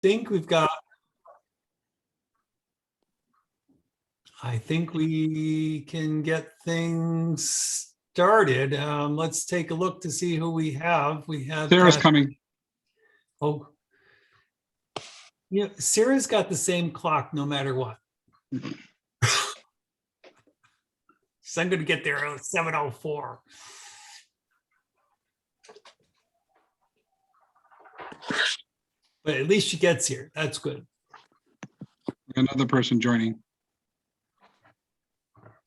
think we've got, I think we can get things started. Let's take a look to see who we have. We have Sarah's coming. Oh, yeah, Sarah's got the same clock no matter what. So I'm going to get there at 7:04. But at least she gets here. That's good. Another person joining.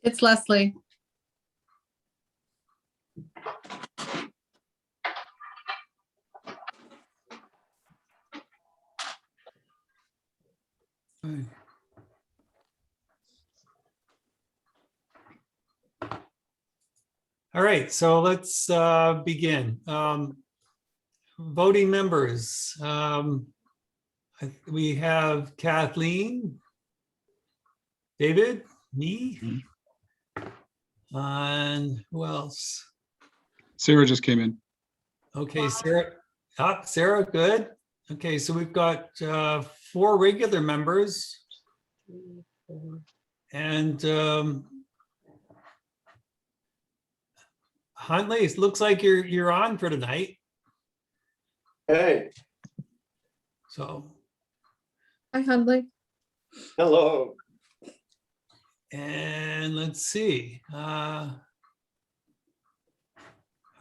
It's Leslie. All right, so let's begin. Voting members. We have Kathleen, David, me, and who else? Sarah just came in. Okay, Sarah. Sarah, good. Okay, so we've got 4 regular members. And Huntley, it looks like you're on for tonight. Hey, So, Hi, Hundley. hello. and let's see. I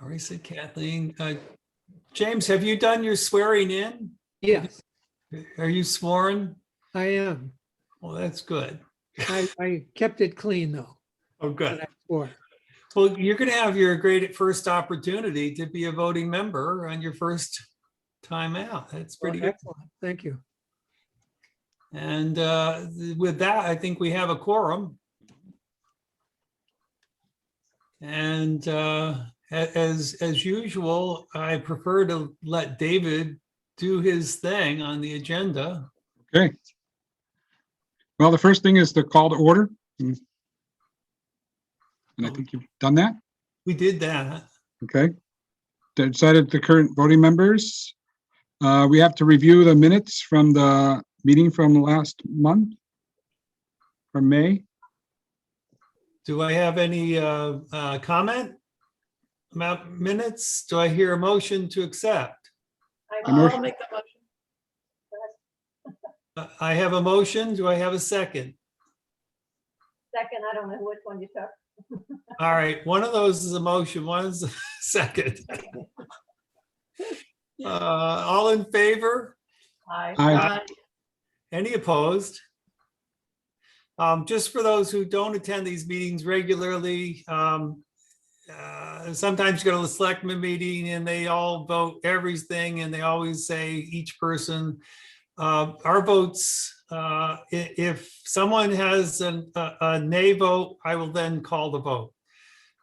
already said Kathleen. James, have you done your swearing in? Yes, Are you sworn? I am. Well, that's good. I kept it clean though. Oh, when good. I swore. Well, you're going to have your great first opportunity to be a voting member on your first time out. That's Well, pretty good. excellent. Thank you. And with that, I think we have a quorum. And as usual, I prefer to let David do his thing on the agenda. Okay. Well, the first thing is the call to order. And I think you've done that. We did that. Okay. Decided the current voting members. We have to review the minutes from the meeting from last month, from May. Do I have any comment about minutes? Do I hear a motion to accept? I'll make the motion. I have a motion. Do I have a second? Second, I don't know which one you took. All right, one of those is a motion, one is a second. All in favor? Aye. Aye. Any opposed? Just for those who don't attend these meetings regularly, sometimes you go to the selectmen meeting and they all vote everything and they always say each person, our votes, if someone has a nay vote, I will then call the vote.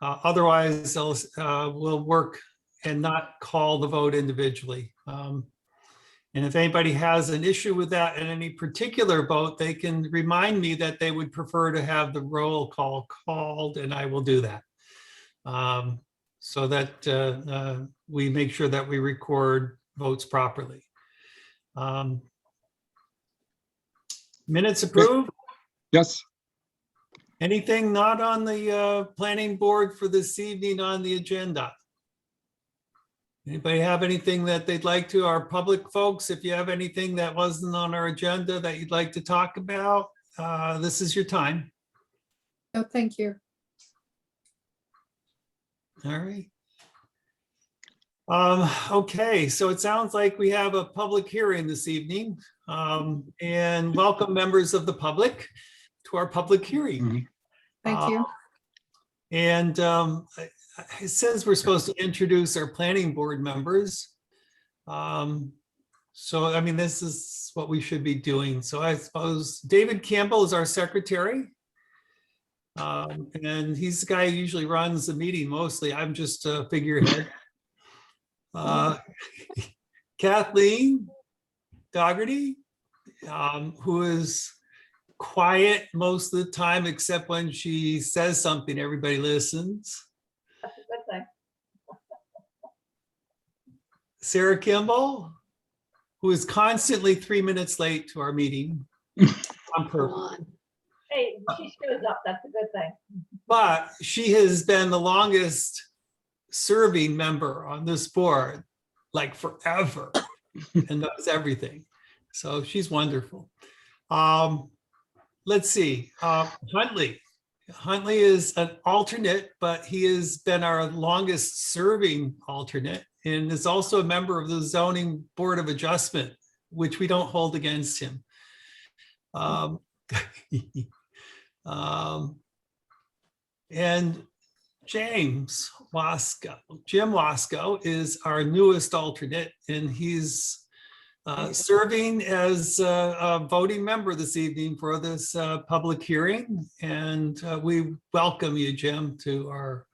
Otherwise, we'll work and not call the vote individually. And if anybody has an issue with that in any particular vote, they can remind me that they would prefer to have the roll call called, and I will do that. So that we make sure that we record votes properly. Minutes approved? Yes. Anything not on the planning board for this evening on the agenda? Anybody have anything that they'd like to? Our public folks, if you have anything that wasn't on our agenda that you'd like to talk about, this is your time. No, thank you. All right. Okay, so it sounds like we have a public hearing this evening. And welcome members of the public to our public hearing. Thank you. And it says we're supposed to introduce our planning board members. So, I mean, this is what we should be doing. So I suppose David Campbell is our secretary. And he's the guy who usually runs the meeting mostly. I'm just a figurehead. Kathleen Dougherty, who is quiet most of the time, except when she says something, everybody listens. That's a good thing. Sarah Kimball, who is constantly 3 minutes late to our meeting on purpose. Hey, she shows up, that's a good thing. But she has been the longest serving member on this board, like forever, and knows everything. So she's wonderful. Let's see, Huntley. Huntley is an alternate, but he has been our longest serving alternate and is also a member of the Zoning Board of Adjustment, which we don't hold against him. And James Wasco, Jim Wasco is our newest alternate, and he's serving as a voting member this evening for this public hearing. And we welcome you, Jim, to our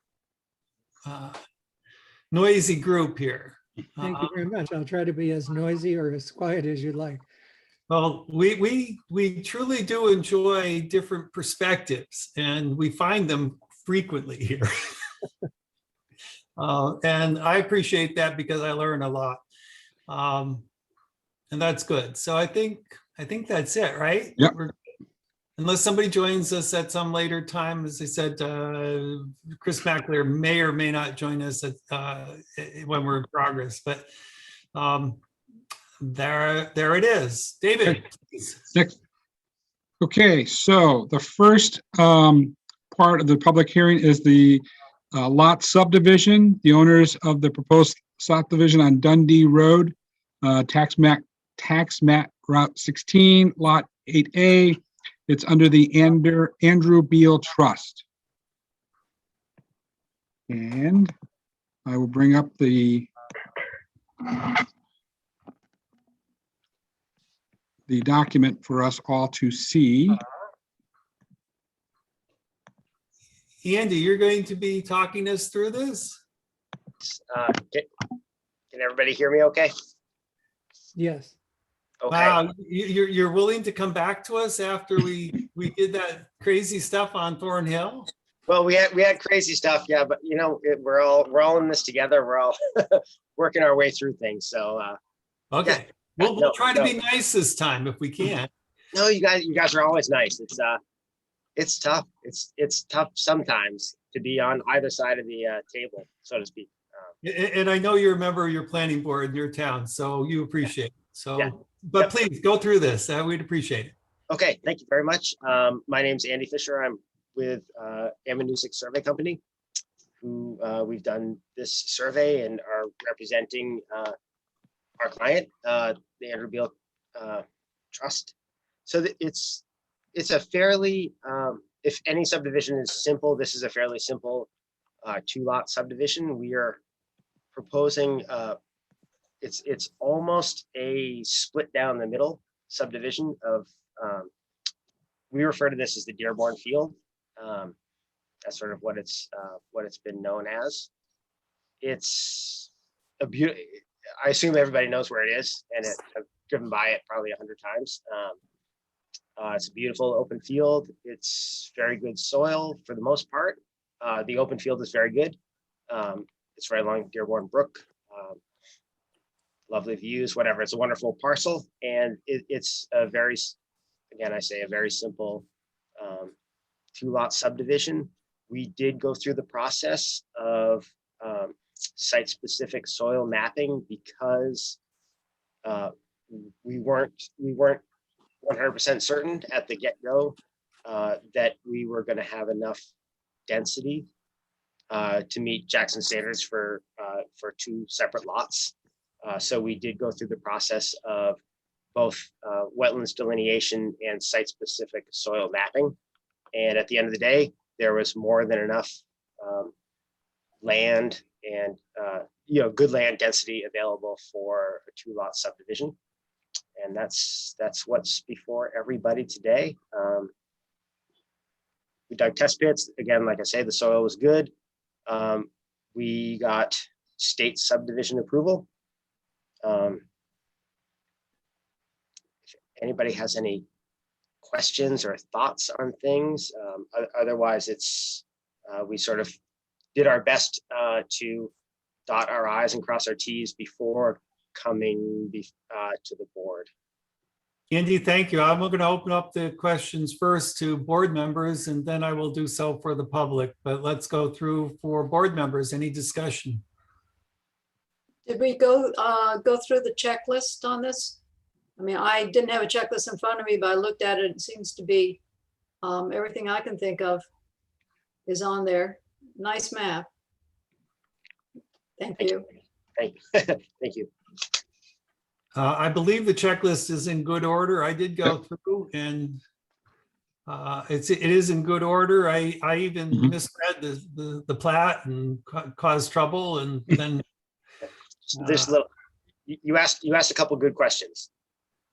noisy group here. Thank you very much. I'll try to be as noisy or as quiet as you'd like. Well, we truly do enjoy different perspectives, and we find them frequently here. And I appreciate that because I learn a lot. And that's good. So I think that's it, right? Yep. Unless somebody joins us at some later time, as I said, Chris McAleer may or may not join us at, when we're in progress, but there it is. David. please. Next. Okay, so the first part of the public hearing is the lot subdivision. The owners of the proposed subdivision on Dundee Road, tax map Route 16, Lot 8A. It's under the Andrew Beal Trust. And I will bring up the document for us all to see. Andy, you're going to be talking us through this? Can everybody hear me okay? Yes. Okay. Wow, you're willing to come back to us after we did that crazy stuff on Thornhill? Well, we had crazy stuff, yeah, but you know, we're all in this together. We're all working our way through things. So Okay, Yeah. we'll No, try to no. be nice this time if we can. no, you guys are always nice. It's tough. It's tough sometimes to be on either side of the table, so to speak. And I know you're a member of your planning board in your town, so you appreciate it. So, Yeah. but please go through this. We'd appreciate it. Okay, thank you very much. My name's Andy Fisher. I'm with Amanuensis Survey Company, who we've done this survey and are representing our client, the Andrew Beal Trust. So it's a fairly, if any subdivision is simple, this is a fairly simple 2-lot subdivision. We are proposing, it's almost a split down the middle subdivision of, we refer to this as the Dearborn Field. That's sort of what it's been known as. It's a beautiful, I assume everybody knows where it is, and I've driven by it probably 100 times. It's a beautiful open field. It's very good soil for the most part. The open field is very good. It's right along Dearborn Brook. Lovely views, whatever. It's a wonderful parcel, and it's a very, again, I say a very simple 2-lot subdivision. We did go through the process of site-specific soil mapping because we weren't 100% certain at the get-go that we were going to have enough density to meet Jackson standards for 2 separate lots. So we did go through the process of both wetlands delineation and site-specific soil mapping. And at the end of the day, there was more than enough land and good land density available for a 2-lot subdivision. And that's what's before everybody today. We dug test pits. Again, like I say, the soil was good. We got state subdivision approval. If anybody has any questions or thoughts on things, otherwise it's, we sort of did our best to dot our I's and cross our T's before coming to the board. Andy, thank you. I'm going to open up the questions first to board members, and then I will do so for the public. But let's go through for board members. Any discussion? Did we go through the checklist on this? I mean, I didn't have a checklist in front of me, but I looked at it. It seems to be everything I can think of is on there. Nice map. Thank you. Thank thank you. I believe the checklist is in good order. I did go through and it is in good order. I even Mhm. misread the plat and caused trouble, and then There's you asked a couple good questions.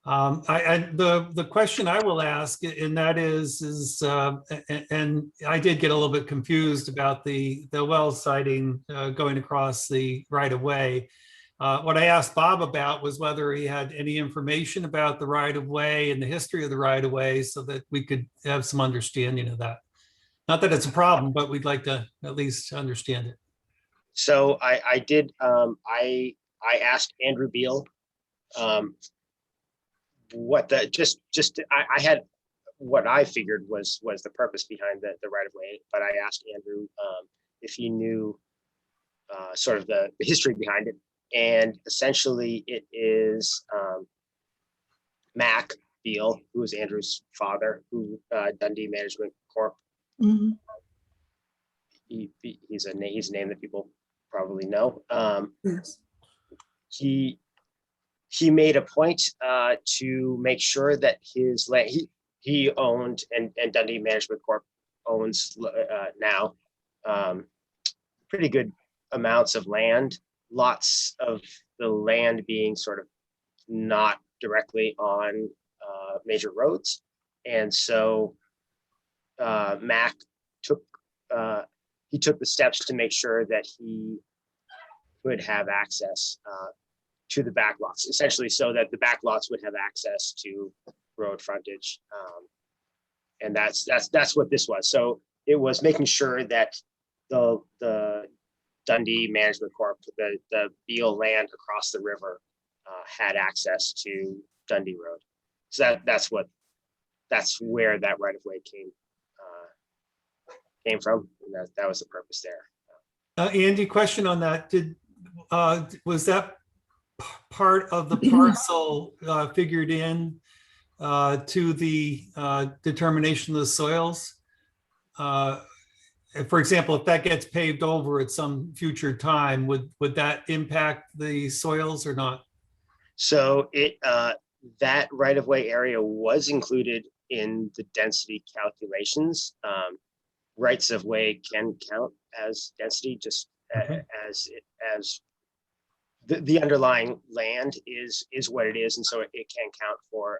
the question I will ask, and that is and I did get a little bit confused about the well siting going across the right of way. What I asked Bob about was whether he had any information about the right of way and the history of the right of way, so that we could have some understanding of that. Not that it's a problem, but we'd like to at least understand it. So I did, I asked Andrew Beal, what the, I had, what I figured was the purpose behind the right of way, but I asked Andrew if he knew sort of the history behind it. And essentially it is Mac Beal, who is Andrew's father, who Dundee Management Corp. Mhm. He's a name that people probably know. Yes. He made a point to make sure that his land he owned and Dundee Management Corp owns now pretty good amounts of land, lots of the land being sort of not directly on major roads. And so Mac took the steps to make sure that he would have access to the back lots, essentially so that the back lots would have access to road frontage. And that's what this was. So it was making sure that the Dundee Management Corp, the Beal land across the river had access to Dundee Road. So that's where that right of way came from. And that was the purpose there. Andy, question on that. Was that part of the parcel figured in to the determination of the soils? For example, if that gets paved over at some future time, would that impact the soils or not? So that right of way area was included in the density calculations. Rights of way can count as density, just Okay. as the underlying land is what it is, and so it can count for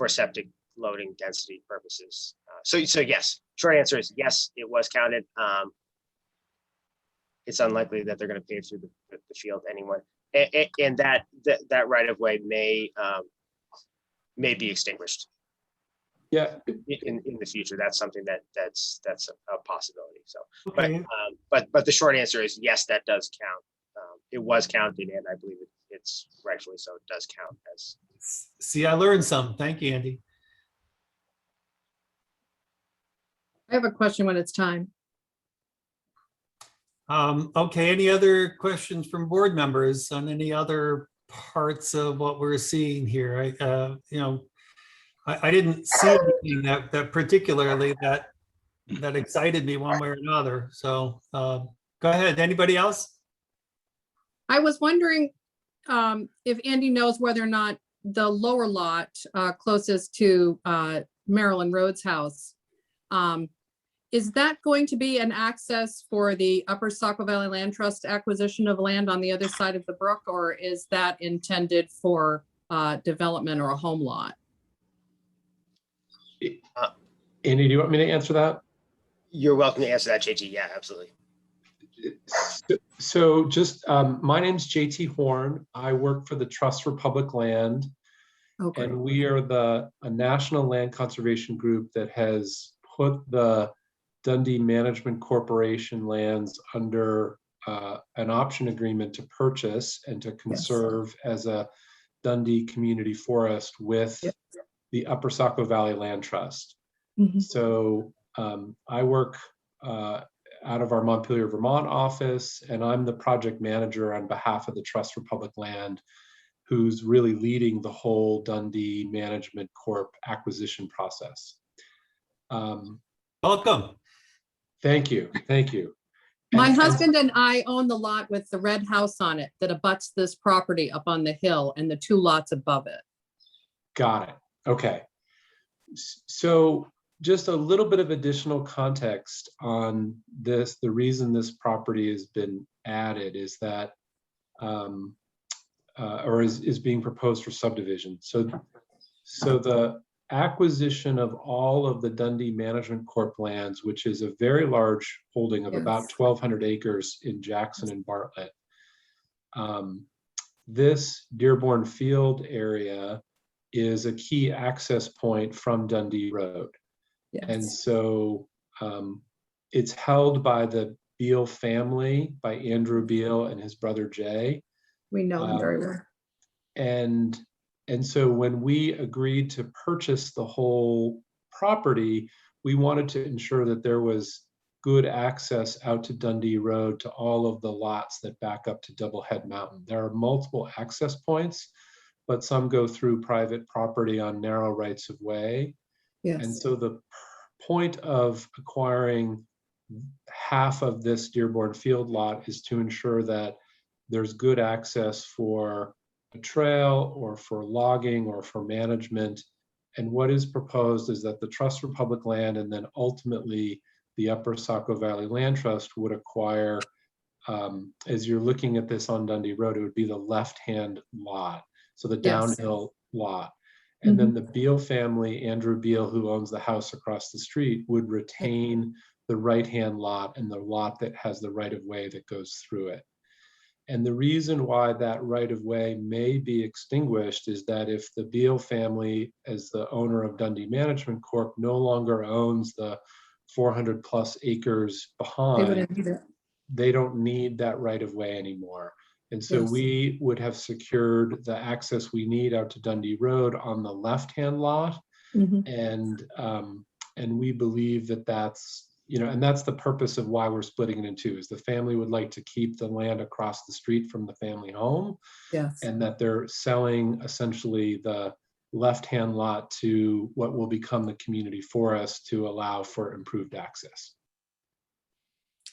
septic loading density purposes. So yes, short answer is yes, it was counted. It's unlikely that they're going to pave through the field anyway, and that right of way may be extinguished. Yeah, In the future, that's something that's a possibility. So, Okay. but the short answer is yes, that does count. It was counted, and I believe it's rightfully so. It does count as. See, I learned some. Thank you, Andy. I have a question when it's time. Okay, any other questions from board members on any other parts of what we're seeing here? I didn't see anything that particularly that excited me one way or another. So go ahead. Anybody else? I was wondering if Andy knows whether or not the lower lot closest to Marilyn Rhodes' house, is that going to be an access for the Upper Saco Valley Land Trust acquisition of land on the other side of the brook, or is that intended for development or a home lot? Andy, do you want me to answer that? You're welcome to answer that, JT. Yeah, absolutely. So just, my name's JT Horn. I work for the Trust for Public Land, Okay. and we are a national land conservation group that has put the Dundee Management Corporation lands under an option agreement to purchase and to conserve as a Dundee community forest with Yep. the Upper Saco Valley Land Trust. Mhm. So I work out of our Montpelier, Vermont office, and I'm the project manager on behalf of the Trust for Public Land, who's really leading the whole Dundee Management Corp acquisition process. Welcome. Thank you, thank you. My And- husband and I own the lot with the red house on it that abuts this property up on the hill and the 2 lots above it. Got it. Okay. So just a little bit of additional context on this. The reason this property has been added is that, or is being proposed for subdivision. So the acquisition of all of the Dundee Management Corp lands, which is a very large holding of about Yes. 1,200 acres in Jackson and Bartlett. This Dearborn Field area is a key access point from Dundee Road. And Yes, so it's held by the Beal family, by Andrew Beal and his brother Jay. we know him very well. And so when we agreed to purchase the whole property, we wanted to ensure that there was good access out to Dundee Road to all of the lots that back up to Doublehead Mountain. There are multiple access points, but some go through private property on narrow rights of way. And Yes, so the point of acquiring half of this Dearborn Field lot is to ensure that there's good access for a trail or for logging or for management. And what is proposed is that the Trust for Public Land and then ultimately the Upper Saco Valley Land Trust would acquire, as you're looking at this on Dundee Road, it would be the left-hand lot, so the Yes. downhill lot. And then the Beal family, Andrew Beal, who owns the house across the street, would retain the right-hand lot and the lot that has the right-of-way that goes through it. And the reason why that right-of-way may be extinguished is that if the Beal family, as the owner of Dundee Management Corp, no longer owns the 400 plus acres they behind, wouldn't either. they don't need that right-of-way anymore. And so Yes. we would have secured the access we need out to Dundee Road on the left-hand lot. Mhm. And we believe that that's, and that's the purpose of why we're splitting it in two, is the family would like to keep the land across the street from the family home, Yes, and that they're selling essentially the left-hand lot to what will become the community forest to allow for improved access.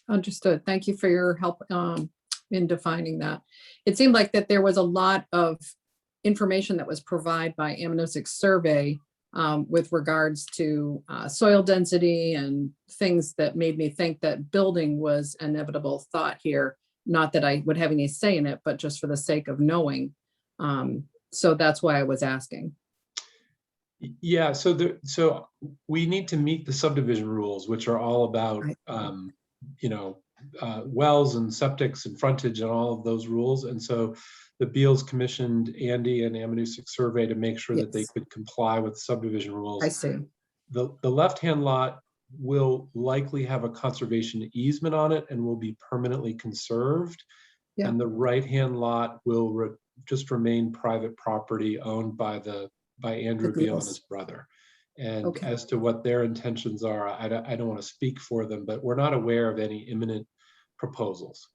understood. Thank you for your help in defining that. It seemed like that there was a lot of information that was provided by Ammonoosuc Survey with regards to soil density and things that made me think that building was an inevitable thought here. Not that I would have any say in it, but just for the sake of knowing. So that's why I was asking. Yeah, so we need to meet the subdivision rules, which are all about, Right. wells and septics and frontage and all of those rules. And so the Beals commissioned Andy and Ammonoosuc Survey to make sure that they Yes. could comply with subdivision rules. I see. The left-hand lot will likely have a conservation easement on it and will be permanently conserved. Yeah. And the right-hand lot will just remain private property owned by Andrew Beal and Beals. his brother. And Okay. as to what their intentions are, I don't want to speak for them, but we're not aware of any imminent proposals.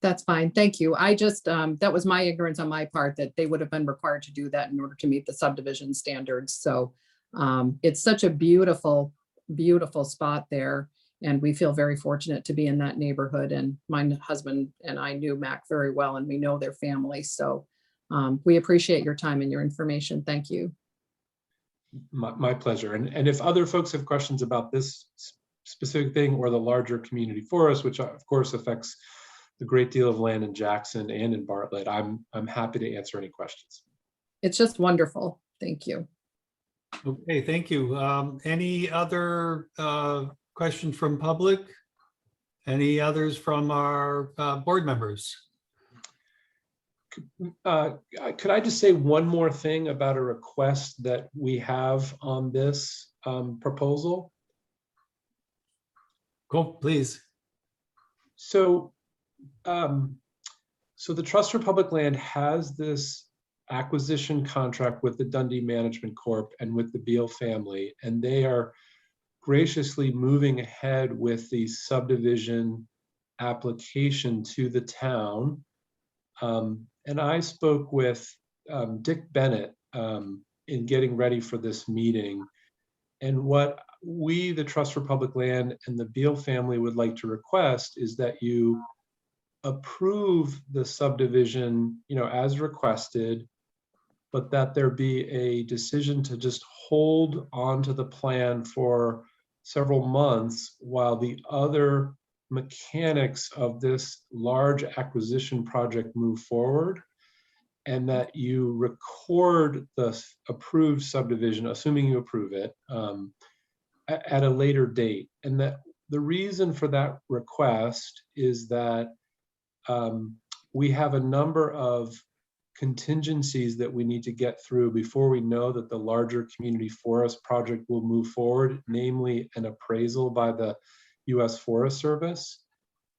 That's fine. Thank you. I just, that was my ignorance on my part, that they would have been required to do that in order to meet the subdivision standards. So it's such a beautiful, beautiful spot there. And we feel very fortunate to be in that neighborhood. And my husband and I knew Mac very well, and we know their family. So we appreciate your time and your information. Thank you. My pleasure. And if other folks have questions about this specific thing or the larger community forest, which of course affects a great deal of land in Jackson and in Bartlett, I'm happy to answer any questions. It's just wonderful. Thank you. Okay, thank you. Any other questions from public? Any others from our board members? Could I just say one more thing about a request that we have on this proposal? Cool, please. So So the Trust for Public Land has this acquisition contract with the Dundee Management Corp and with the Beal family, and they are graciously moving ahead with the subdivision application to the town. And I spoke with Dick Bennett in getting ready for this meeting. And what we, the Trust for Public Land and the Beal family would like to request is that you approve the subdivision, as requested, but that there be a decision to just hold onto the plan for several months while the other mechanics of this large acquisition project move forward, and that you record the approved subdivision, assuming you approve it, at a later date. And that the reason for that request is that we have a number of contingencies that we need to get through before we know that the larger community forest project will move forward, namely an appraisal by the U.S. Forest Service.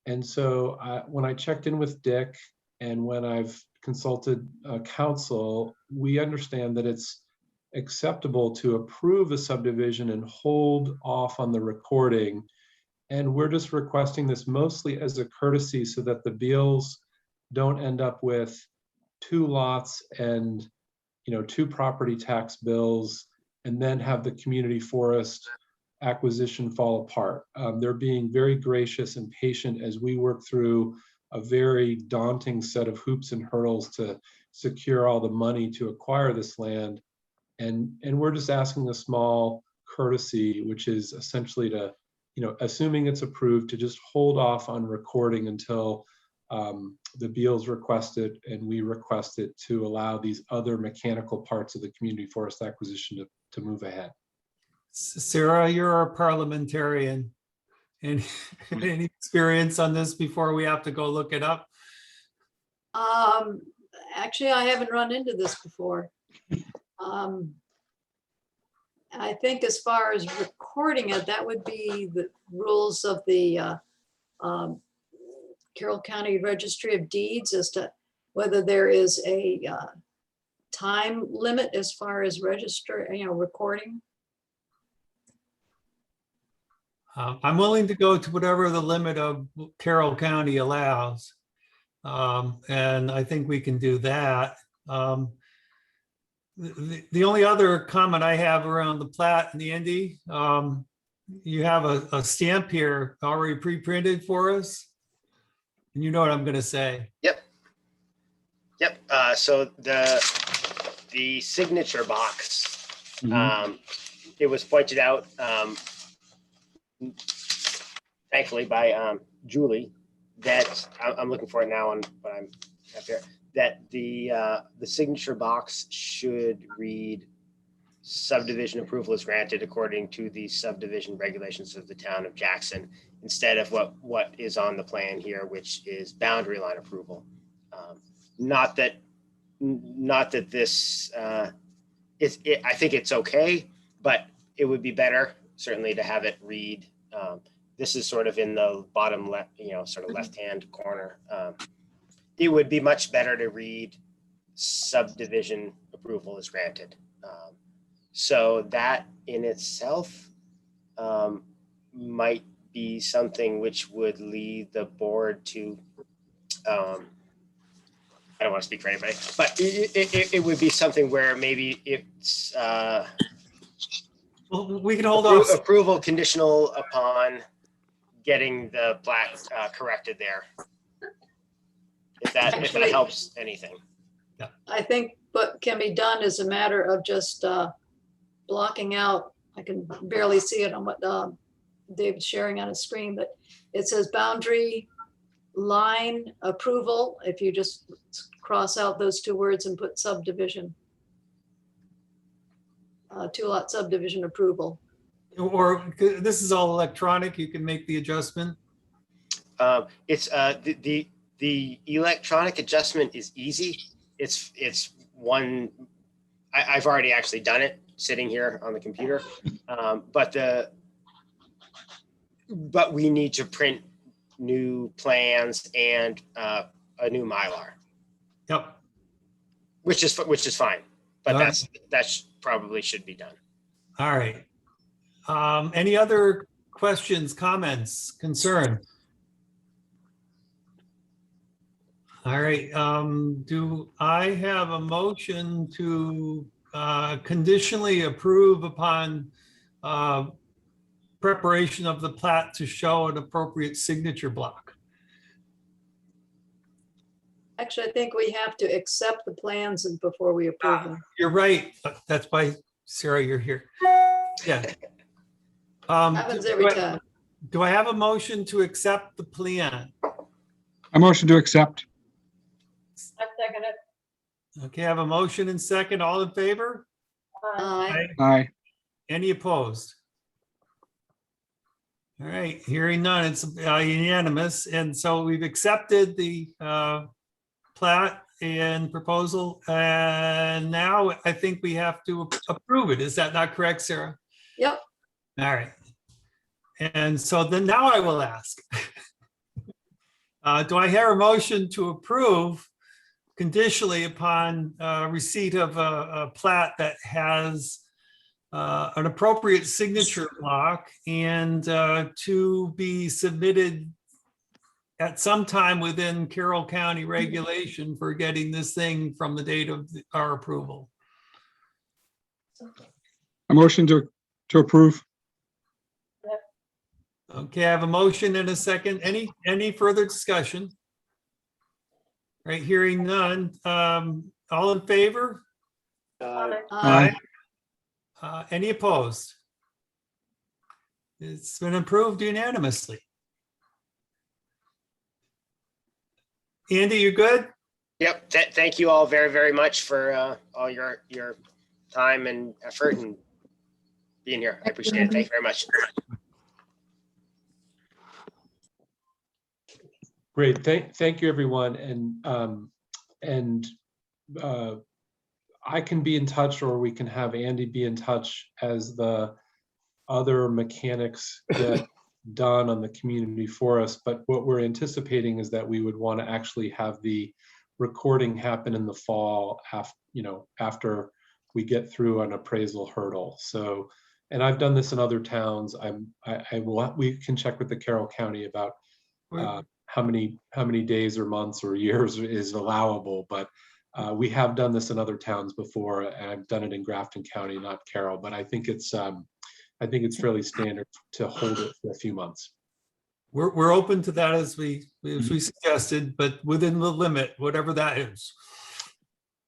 And so when I checked in with Dick and when I've consulted counsel, we understand that it's acceptable to approve a subdivision and hold off on the recording. And we're just requesting this mostly as a courtesy so that the Beals don't end up with 2 lots and 2 property tax bills and then have the community forest acquisition fall apart. They're being very gracious and patient as we work through a very daunting set of hoops and hurdles to secure all the money to acquire this land. And we're just asking a small courtesy, which is essentially to, assuming it's approved, to just hold off on recording until the Beals request it and we request it to allow these other mechanical parts of the community forest acquisition to move ahead. Sarah, you're a parliamentarian. Any experience on this before we have to go look it up? Actually, I haven't run into this before. I think as far as recording it, that would be the rules of the Carroll County Registry of Deeds as to whether there is a time limit as far as recording. I'm willing to go to whatever the limit of Carroll County allows. And I think we can do that. The only other comment I have around the plat and the Indy, you have a stamp here already pre-printed for us. And you know what I'm going to say. Yep. So the signature box, it was pointed out, thankfully by Julie, that I'm looking for it now on what I'm up here, that the signature box should read subdivision approval is granted according to the subdivision regulations of the town of Jackson, instead of what is on the plan here, which is boundary line approval. Not that this I think it's okay, but it would be better certainly to have it read. This is sort of in the bottom left, sort of left-hand corner. It would be much better to read subdivision approval is granted. So that in itself might be something which would lead the board to, I don't want to speak for anybody, but it would be something where maybe it's Well, we can hold off. approval conditional upon getting the plat corrected there. If that helps anything. I think what can be done is a matter of just blocking out, I can barely see it on what David's sharing on his screen, but it says boundary line approval. If you just cross out those 2 words and put subdivision, 2-lot subdivision approval. Or this is all electronic, you can make the adjustment. It's the electronic adjustment is easy. It's one, I've already actually done it sitting here on the computer. But we need to print new plans and a new Mylar, Yep. which is fine. But All right. that's probably should be done. All right. Any other questions, comments, concerns? All right, do I have a motion to conditionally approve upon preparation of the plat to show an appropriate signature block? Actually, I think we have to accept the plans and before we approve them. You're right. That's why, Sarah, you're here. Yeah. Happens every time. Do I have a motion to accept the plan? I motion to accept. I second it. Okay, I have a motion and second. All in favor? Aye. Aye. Any opposed? All right, hearing none, it's unanimous. And so we've accepted the plat and proposal. And now I think we have to approve it. Is that not correct, Sarah? Yep. All right. And so then now I will ask. Do I hear a motion to approve conditionally upon receipt of a plat that has an appropriate signature block and to be submitted at some time within Carroll County regulation for getting this thing from the date of our approval? A motion to approve. Okay, I have a motion and a second. Any further discussion? Right, hearing none. All in favor? Aye. Any opposed? It's been approved unanimously. Andy, you good? Yep. Thank you all very, very much for all your time and effort and being here. I appreciate it. Thank you very much. Great. Thank you, everyone. And I can be in touch, or we can have Andy be in touch as the other mechanics get done on the community for us. But what we're anticipating is that we would want to actually have the recording happen in the fall after we get through an appraisal hurdle. So, and I've done this in other towns. We can check with the Carroll County about how many days or months or years is allowable, but we have done this in other towns before, and I've done it in Grafton County, not Carroll. But I think it's fairly standard to hold it for a few months. We're open to that as we suggested, but within the limit, whatever that is.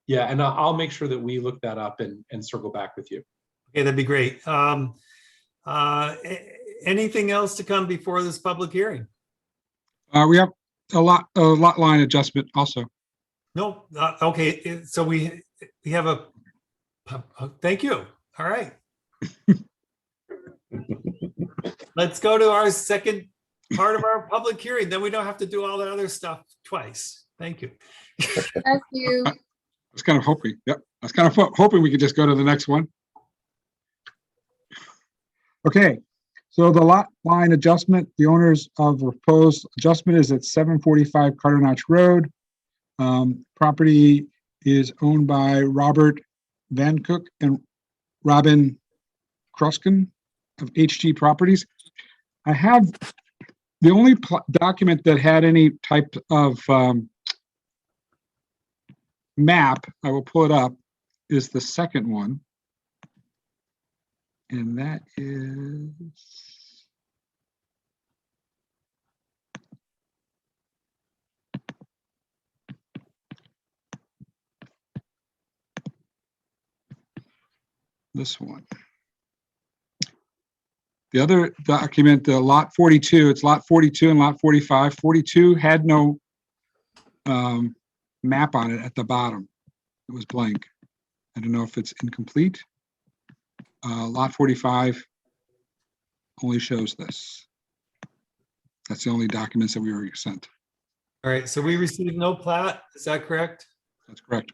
Yeah, and I'll make sure that we look that up and circle back with you. Okay, that'd be great. Anything else to come before this public hearing? We have a lot line adjustment also. No, okay, so we have a, thank you. All right. Let's go to our second part of our public hearing. Then we don't have to do all that other stuff twice. Thank you. Thank you. I was kind of hoping, yep. I was kind of hoping we could just go to the next one. Okay, so the lot line adjustment, the owners of the proposed adjustment is at 745 Carter Notch Road. Property is owned by Robert Van Cook and Robin Kruskin of HG Properties. I have the only document that had any type of map, I will pull it up, is the second one. And that is this one. The other document, the lot 42, it's lot 42 and lot 45. 42 had no map on it at the bottom. It was blank. I don't know if it's incomplete. Lot 45 only shows this. That's the only documents that we were sent. All right, so we received no plat, is that correct? That's correct.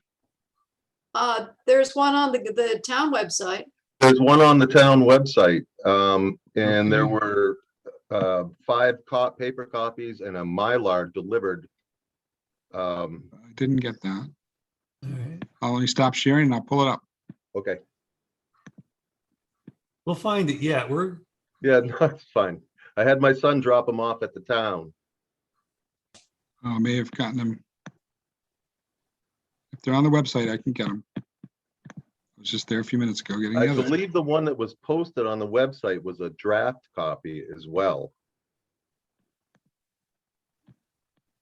There's one on the town website. There's one on the town website, and there were 5 paper copies and a Mylar delivered. I didn't get that. All right. I'll only stop sharing and I'll pull it up. Okay, We'll find it. Yeah, we're, yeah, no, it's fine. I had my son drop them off at the town. I may have gotten them. If they're on the website, I can get them. I was just there a few minutes ago getting I the other. believe the one that was posted on the website was a draft copy as well.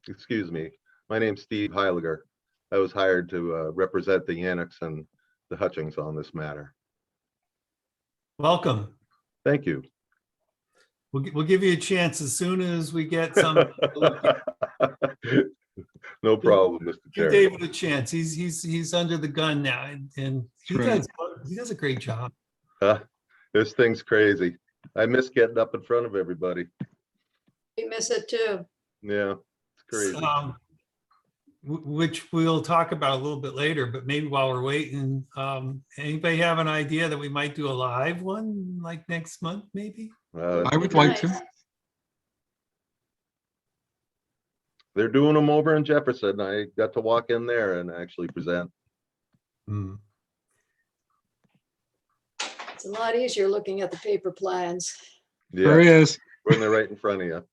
Excuse me, my name's Steve Heiliger. I was hired to represent the Annex and the Hutchings on this matter. welcome. Thank you. We'll give you a chance as soon as we get some. No problem, Mr. Give Chair. David a chance. He's under the gun now and he Right. does a great job. This thing's crazy. I miss getting up in front of everybody. We miss it too. Yeah, it's crazy. Which we'll talk about a little bit later, but maybe while we're waiting, anybody have an idea that we might do a live one like next month, maybe? I would like to. Nice. They're doing them over in Jefferson. I got to walk in there and actually present. Hmm. It's a lot easier looking at the paper plans. There Yeah, he is. when they're right in front of you.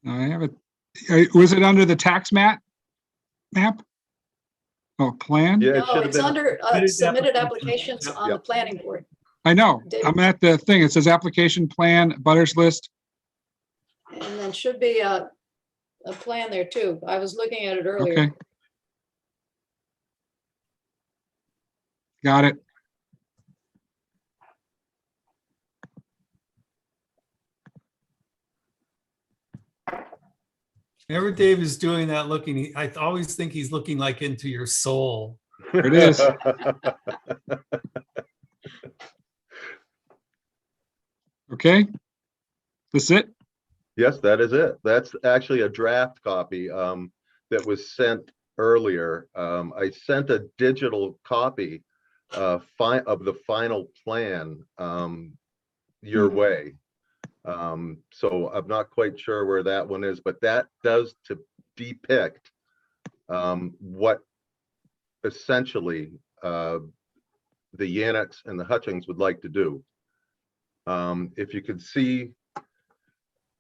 I have it. Was it under the tax map? Oh, plan? Yeah, it No, should have it's been. under Submitted submitted applications. applications on the Yep. planning board. I know. David. I'm at the thing. It says application plan, butters list. And then should be a plan there too. I was looking at it earlier. Okay. Got it. Whenever Dave is doing that looking, I always think he's looking like into your soul. There it is. Okay. That's it? Yes, that is it. That's actually a draft copy that was sent earlier. I sent a digital copy of the final plan your way. So I'm not quite sure where that one is, but that does to depict what essentially the Annex and the Hutchings would like to do. If you could see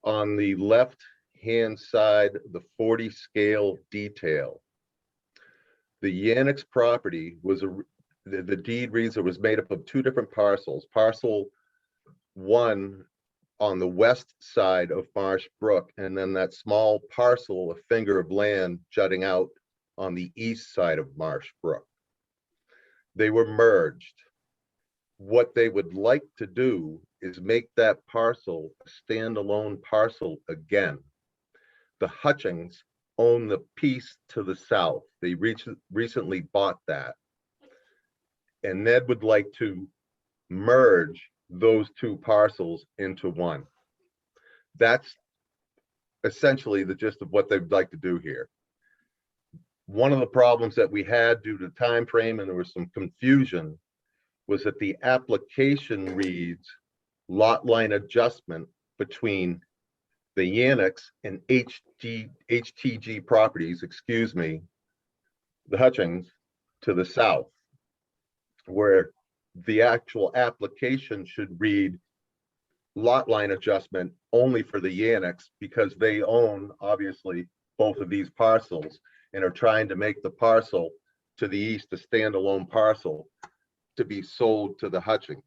on the left-hand side, the 40 scale detail. The Annex property was the deed reads it was made up of 2 different parcels. Parcel 1 on the west side of Marsh Brook, and then that small parcel, a finger of land jutting out on the east side of Marsh Brook. They were merged. What they would like to do is make that parcel a standalone parcel again. The Hutchings own the piece to the south. They recently bought that. And Ned would like to merge those 2 parcels into one. That's essentially the gist of what they'd like to do here. One of the problems that we had due to time frame, and there was some confusion, was that the application reads lot line adjustment between the Annex and HTG properties, excuse me, the Hutchings to the south, where the actual application should read lot line adjustment only for the Annex, because they own obviously both of these parcels and are trying to make the parcel to the east a standalone parcel to be sold to the Hutchings.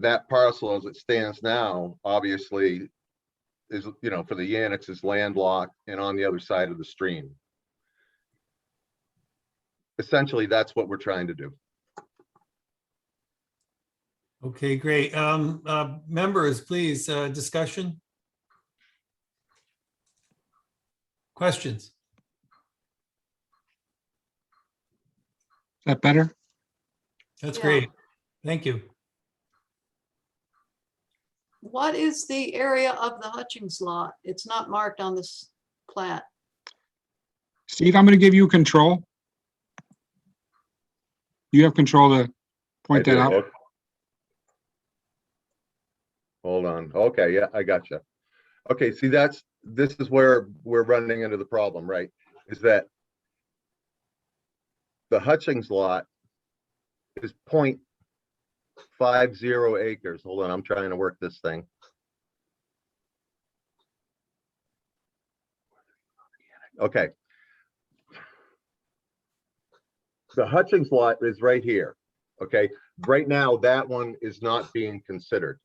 That parcel as it stands now, obviously is, for the Annex is landlocked and on the other side of the stream. Essentially, that's what we're trying to do. Okay, great. Members, please, discussion? Questions? Is that better? That's Yeah. great. Thank you. What is the area of the Hutchings lot? It's not marked on this plat. Steve, I'm going to give you control. You have control to point that out. 1. Okay, yeah, I gotcha. Okay, see, this is where we're running into the problem, right? Is that the Hutchings lot is 0.50 acres. Hold on, I'm trying to work this thing. Okay. The Hutchings lot is right here, okay? Right now, that one is not being considered.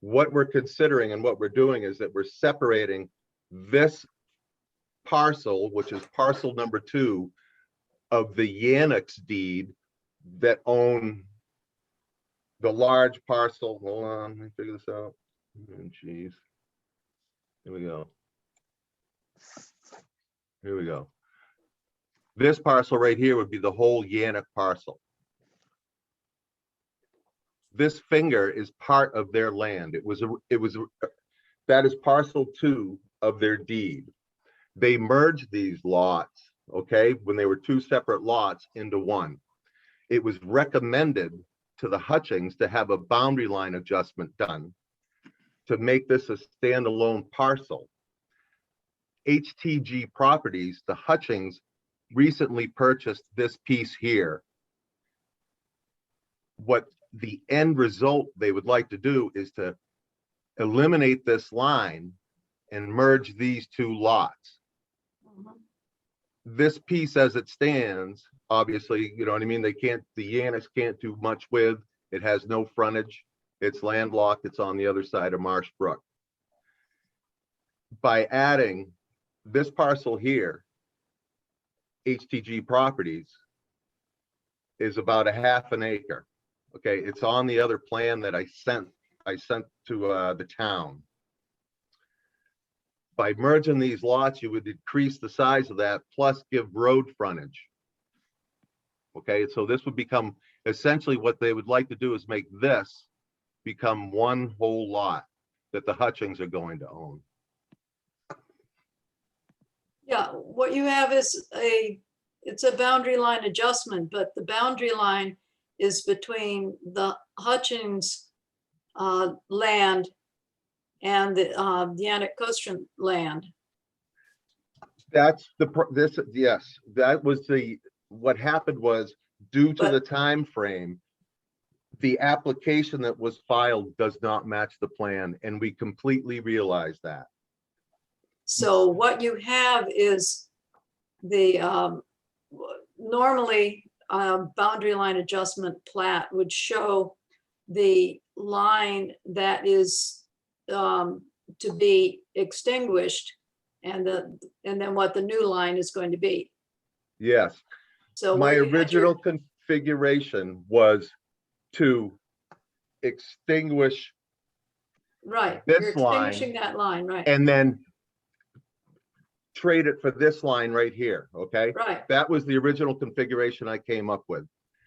What we're considering and what we're doing is that we're separating this parcel, which is parcel number 2 of the Yannick's deed that own the large parcel. Hold on, let me figure this out. Oh, geez. Here we go. Here we go. This parcel right here would be the whole Yannick parcel. This finger is part of their land. That is parcel 2 of their deed. They merged these lots, okay, when they were 2 separate lots into one. It was recommended to the Hutchings to have a boundary line adjustment done to make this a standalone parcel. HTG Properties, the Hutchings, recently purchased this piece here. What the end result they would like to do is to eliminate this line and merge these 2 lots. This piece as it stands, obviously, you know what I mean? The Yannis can't do much with. It has no frontage. It's landlocked. It's on the other side of Marsh Brook. By adding this parcel here, HTG Properties is about a half an acre. Okay, it's on the other plan that I sent to the town. By merging these lots, you would decrease the size of that, plus give road frontage. Okay, so this would become, essentially what they would like to do is make this become one whole lot that the Hutchings are going to own. Yeah, what you have is it's a boundary line adjustment, but the boundary line is between the Hutchings land and the Yannick Kostrin land. That's yes, that was what happened was, due to the time frame, the application that was filed does not match the plan, and we completely realize that. So what you have is the normally boundary line adjustment plat would show the line that is to be extinguished, and then what the new line is going to be. Yes. So My what you had original your- configuration was to extinguish right, this you're line, extinguishing that line, right? and then trade it for this line right here, okay? Right, That was the original configuration I came up with.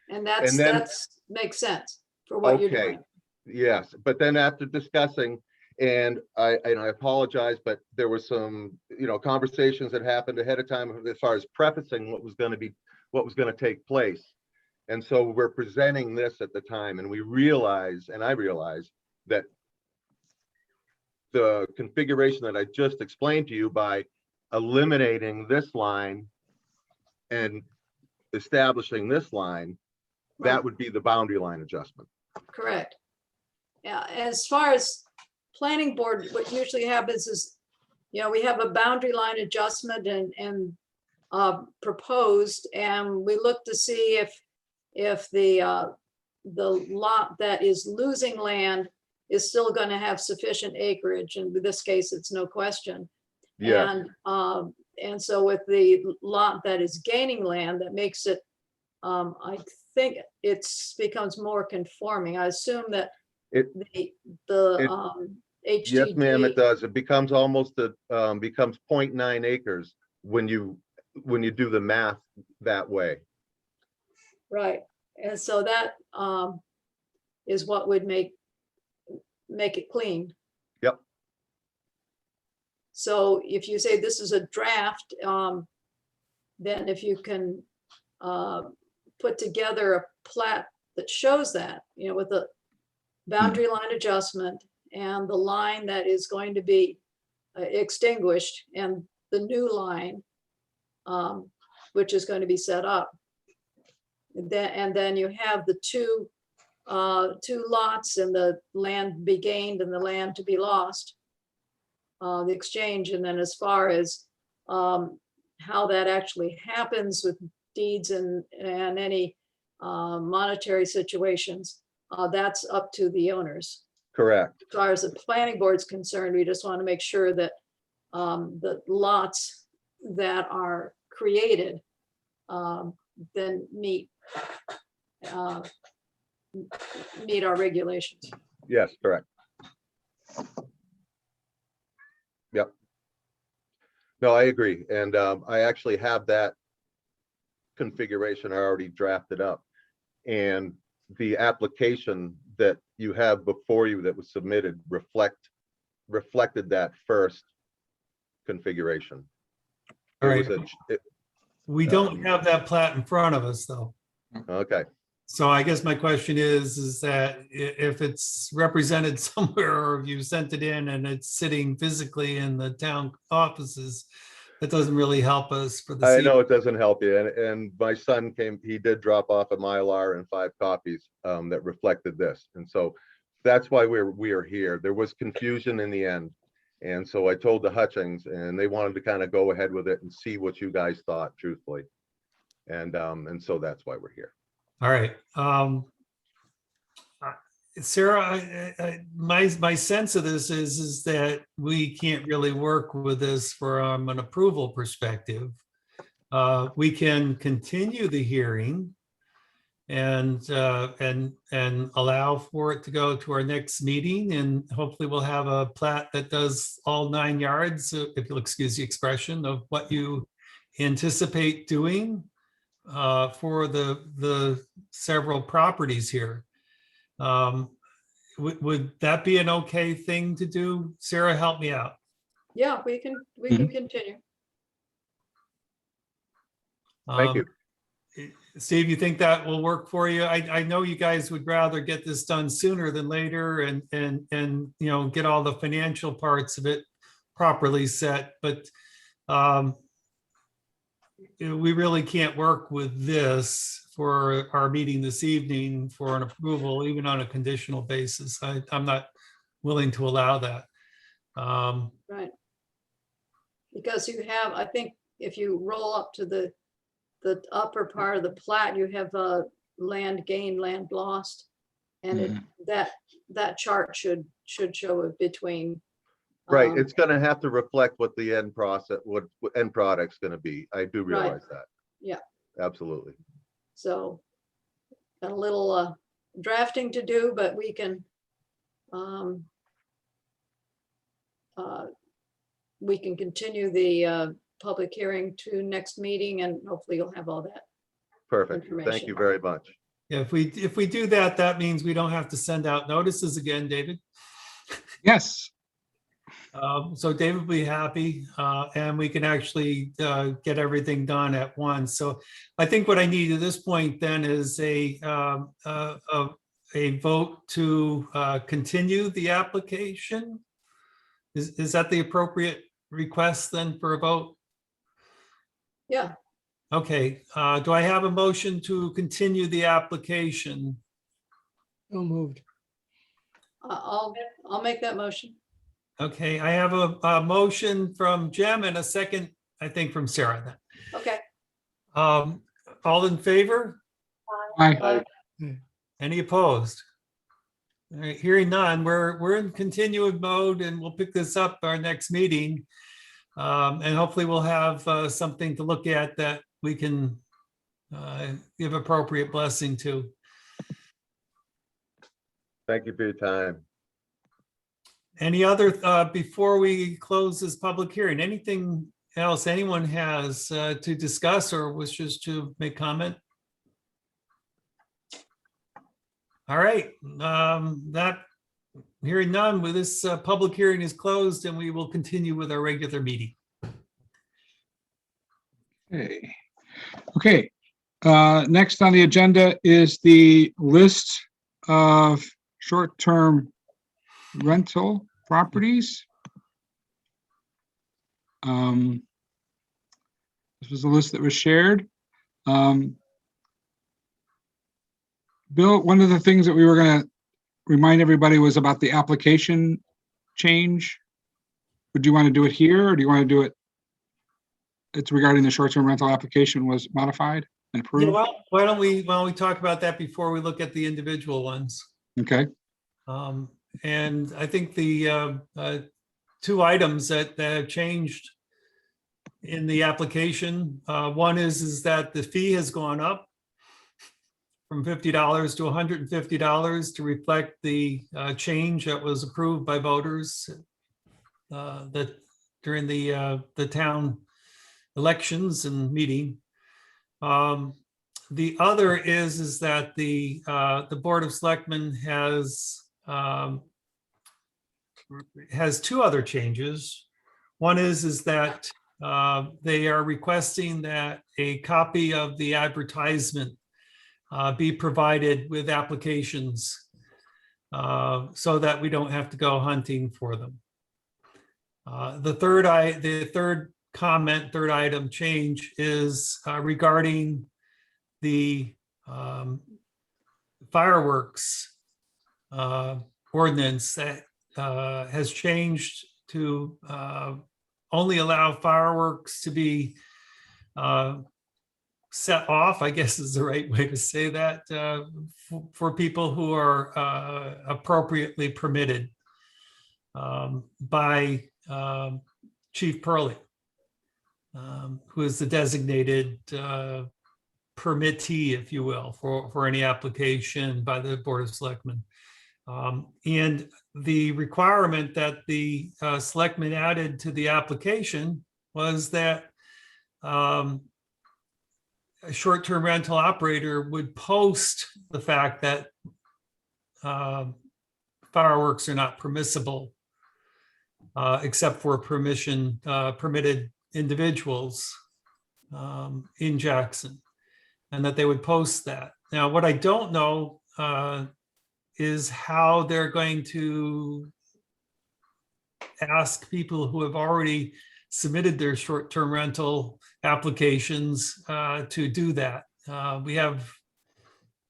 and that's and then- makes sense for what you're Okay. doing. Yes, but then after discussing, and I apologize, but there were some, conversations that happened ahead of time as far as prefacing what was going to take place. And so we're presenting this at the time, and I realize that the configuration that I just explained to you, by eliminating this line and establishing this line, that Right. would be the boundary line adjustment. Correct. Yeah, as far as planning board, what usually happens is, we have a boundary line adjustment and proposed, and we look to see if the lot that is losing land is still going to have sufficient acreage, and in this case, it's no question. Yeah, And so with the lot that is gaining land, that makes it, I think becomes more conforming. I assume that It- the yes, ma'am, it HTG, does. It becomes almost becomes 0.9 acres when you do the math that way. right, and so that is what would make it clean. Yep. So if you say this is a draft, then if you can put together a plat that shows that, with a boundary line adjustment and the line that is going to be extinguished and the new line, which is going to be set up. And then you have the two lots and the land be gained and the land to be lost, the exchange. And then as far as how that actually happens with deeds and any monetary situations, that's up to the owners. Correct. As far as the planning board's concerned, we just want to make sure that the lots that are created then meet our regulations. Yes, correct. Yep. No, I agree. And I actually have that configuration already drafted up. And the application that you have before you that was submitted reflected that first configuration. All It right. was We don't have that plat in front of us, though. Okay, So I guess my question is that if it's represented somewhere or if you sent it in and it's sitting physically in the town offices, that doesn't really help us for the. I know it doesn't help you. And my son came, he did drop off a Mylar and 5 copies that reflected this. And so that's why we are here. There was confusion in the end. And so I told the Hutchings and they wanted to kind of go ahead with it and see what you guys thought truthfully. And so that's why we're here. All right. Sarah, my sense of this is that we can't really work with this from an approval perspective. We can continue the hearing and allow for it to go to our next meeting, and hopefully we'll have a plat that does all 9 yards, if you'll excuse the expression, of what you anticipate doing for the several properties here. Would that be an okay thing to do? Sarah, help me out. Yeah, we can continue. Thank you. Steve, you think that will work for you? I know you guys would rather get this done sooner than later and get all the financial parts of it properly set, but we really can't work with this for our meeting this evening for an approval, even on a conditional basis. I'm not willing to allow that. Right. Because you have, I think if you roll up to the upper part of the plat, you have land gained, land lost. And that chart should show it between. Right, it's gonna have to reflect what the end process, what end product's gonna be. I do realize that. Yeah. Absolutely. So got a little drafting to do, but we can continue the public hearing to next meeting, and hopefully you'll have all that. Perfect. Thank Information. you very much. Yeah, if we do that, that means we don't have to send out notices again, David. Yes. So David will be happy, and we can actually get everything done at once. So I think what I need at this point then is a vote to continue the application. Is that the appropriate request then for a vote? Yeah, Okay, do I have a motion to continue the application? So moved. I'll make that motion. Okay, I have a motion from Jem and a second, I think, from Sarah then. Okay. All in favor? Aye. Any opposed? All right, hearing none, we're in continued mode and we'll pick this up our next meeting. And hopefully we'll have something to look at that we can give appropriate blessing to. Thank you for your time. Any other, before we close this public hearing, anything else anyone has to discuss or wishes to make comment? All right, that, hearing none, with this public hearing is closed and we will continue with our regular meeting. Okay. Next on the agenda is the list of short-term rental properties. This was a list that was shared. Bill, one of the things that we were going to remind everybody was about the application change. Would you want to do it here, or do you want to do it? It's regarding the short-term rental application was modified and Yeah, approved. well, why don't we talk about that before we look at the individual ones? Okay, And I think the two items that have changed in the application, one is that the fee has gone up from $50 to $150 to reflect the change that was approved by voters that during the town elections and meeting. The other is that the Board of Selectmen has two other changes. One is that they are requesting that a copy of the advertisement be provided with applications so that we don't have to go hunting for them. The third item change is regarding the fireworks ordinance that has changed to only allow fireworks to be set off, I guess is the right way to say that, for people who are appropriately permitted by Chief Pearlie, who is the designated permittee, if you will, for any application by the Board of Selectmen. And the requirement that the selectmen added to the application was that a short-term rental operator would post the fact that fireworks are not permissible except for permitted individuals in Jackson, and that they would post that. Now, what I don't know is how they're going to ask people who have already submitted their short-term rental applications to do that. We have,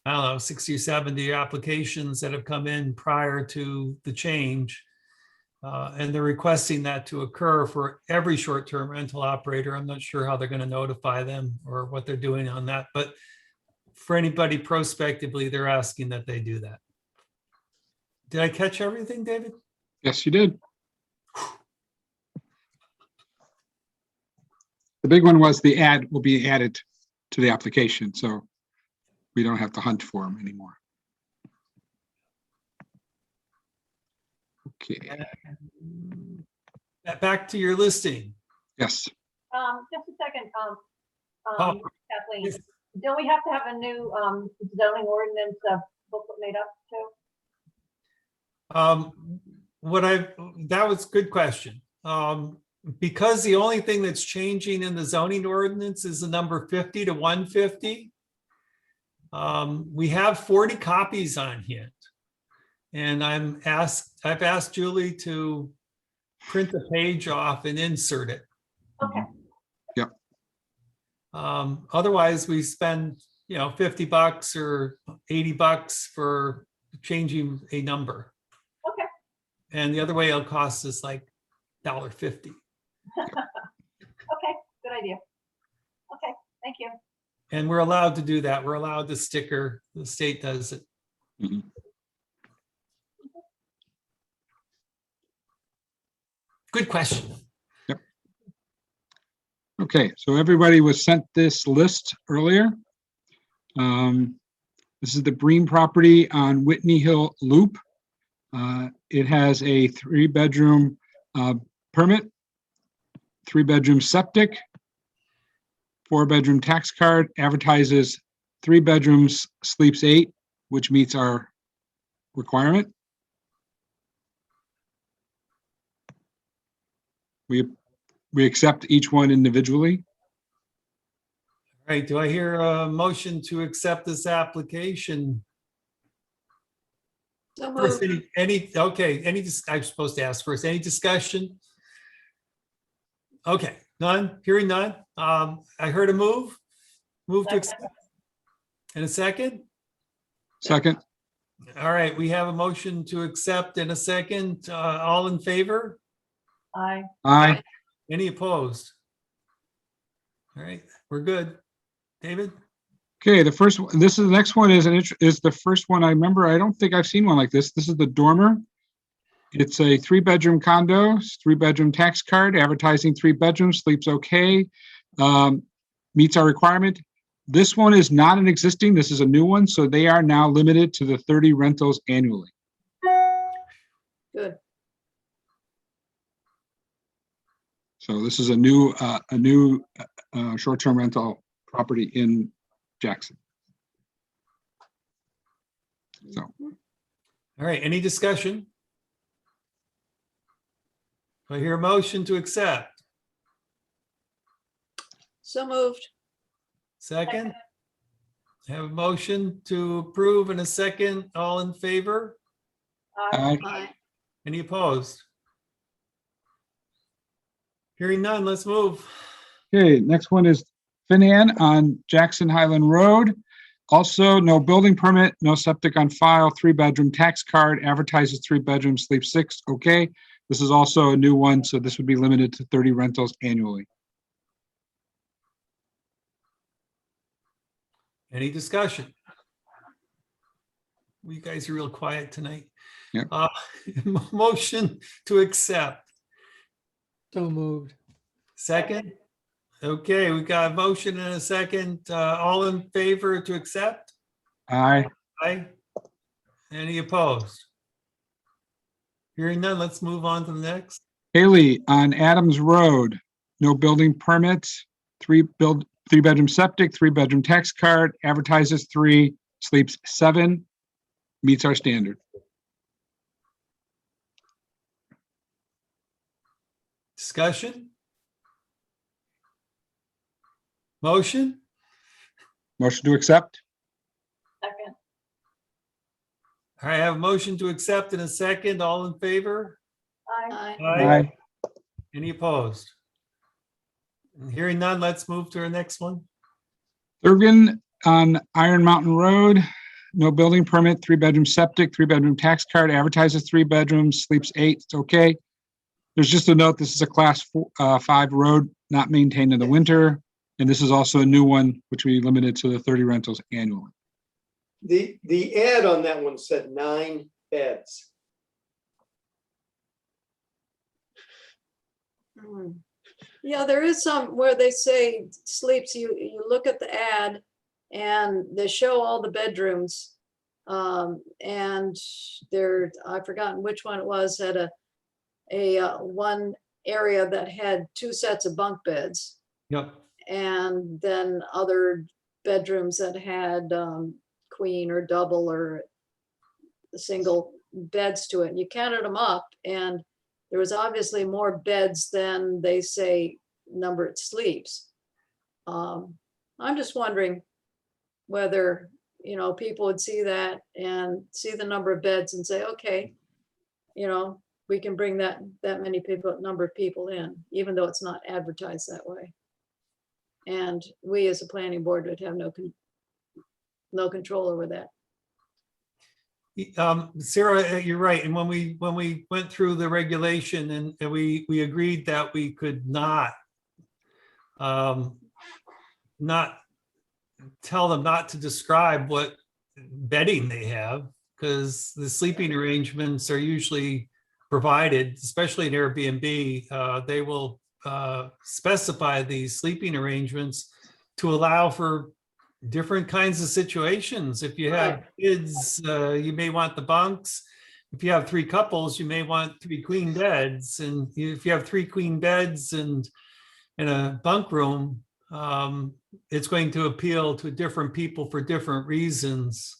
I don't know, 60 or 70 applications that have come in prior to the change. And they're requesting that to occur for every short-term rental operator. I'm not sure how they're going to notify them or what they're doing on that, but for anybody prospectively, they're asking that they do that. Did I catch everything, David? yes, you did. The big one was the ad will be added to the application, so we don't have to hunt for them anymore. Okay, Back to your listing. yes, Just a second, Oh, Kathleen, yes. don't we have to have a new zoning ordinance booklet made up too? That was a good question. Because the only thing that's changing in the zoning ordinance is the number 50 to 150. We have 40 copies on hand. And I've asked Julie to print the page off and insert it. Okay, Otherwise, we spend, $50 or $80 for changing a number. okay, And the other way it'll cost us like $1.50. okay, good idea. Okay, thank you. And we're allowed to do that. We're allowed to sticker. The state does it. Mhm. Good question. Okay, so everybody was sent this list earlier. This is the Breen property on Whitney Hill Loop. It has a 3-bedroom permit, 3-bedroom septic, 4-bedroom tax card, advertises 3 bedrooms, sleeps 8, which meets our requirement. We accept each one individually. All right, do I hear a motion to accept this application? So First, moved. okay, I'm supposed to ask first, any discussion? Okay, none, hearing none. I heard a move to accept. And a second? Second, All right, we have a motion to accept in a second. All in favor? Aye. aye. Any opposed? All right, we're good. David? Okay, the first, this is, the next one is is the first one I remember. I don't think I've seen one like this. This is the dormer. It's a 3-bedroom condo, 3-bedroom tax card, advertising 3 bedrooms, sleeps okay. Meets our requirement. This one is not an existing, this is a new one, so they are now limited to the 30 rentals annually. Good. So this is a new short-term rental property in Jackson. So, All right, any discussion? Do I hear a motion to accept? So moved. Second? I have a motion to approve in a second. All in favor? aye. Aye. Any opposed? Hearing none, let's move. Okay, next one is Finan on Jackson Highland Road. Also, no building permit, no septic on file, 3-bedroom tax card, advertises 3 bedrooms, sleeps 6, okay. This is also a new one, so this would be limited to 30 rentals annually. Any discussion? You guys are real quiet tonight. Yep. Motion to accept. So moved. Second? Okay, we got a motion and a second. All in favor to accept? Aye. Aye. Any opposed? Hearing none, let's move on to the next. Haley on Adams Road, no building permits, 3-bedroom septic, 3-bedroom tax card, advertises 3, sleeps 7, meets our standard. Discussion? Motion? Motion to accept? Second. All right, I have a motion to accept in a second. All in favor? Aye. Aye. Any opposed? Hearing none, let's move to our next one. Thurgan on Iron Mountain Road, no building permit, 3-bedroom septic, 3-bedroom tax card, advertises 3 bedrooms, sleeps 8, it's okay. There's just a note, this is a class 5 road, not maintained in the winter. And this is also a new one, which we limited to the 30 rentals annually. The ad on that one said 9 beds. Hmm. Yeah, there is some where they say sleeps, you look at the ad and they show all the bedrooms. And there, I've forgotten which one it was, had a one area that had 2 sets of bunk beds. Yep. And then other bedrooms that had queen or double or single beds to it. And you counted them up and there was obviously more beds than they say numbered sleeps. I'm just wondering whether, you know, people would see that and see the number of beds and say, okay, you know, we can bring that many people, number of people in, even though it's not advertised that way. And we as a planning board would have no control over that. Sarah, you're right. And when we went through the regulation and we agreed that we could not tell them not to describe what bedding they have, because the sleeping arrangements are usually provided, especially in Airbnb. They will specify these sleeping arrangements to allow for different kinds of situations. If you have kids, you may want the bunks. If you have 3 couples, you may want 3 queen beds. And if you have 3 queen beds and in a bunk room, it's going to appeal to different people for different reasons.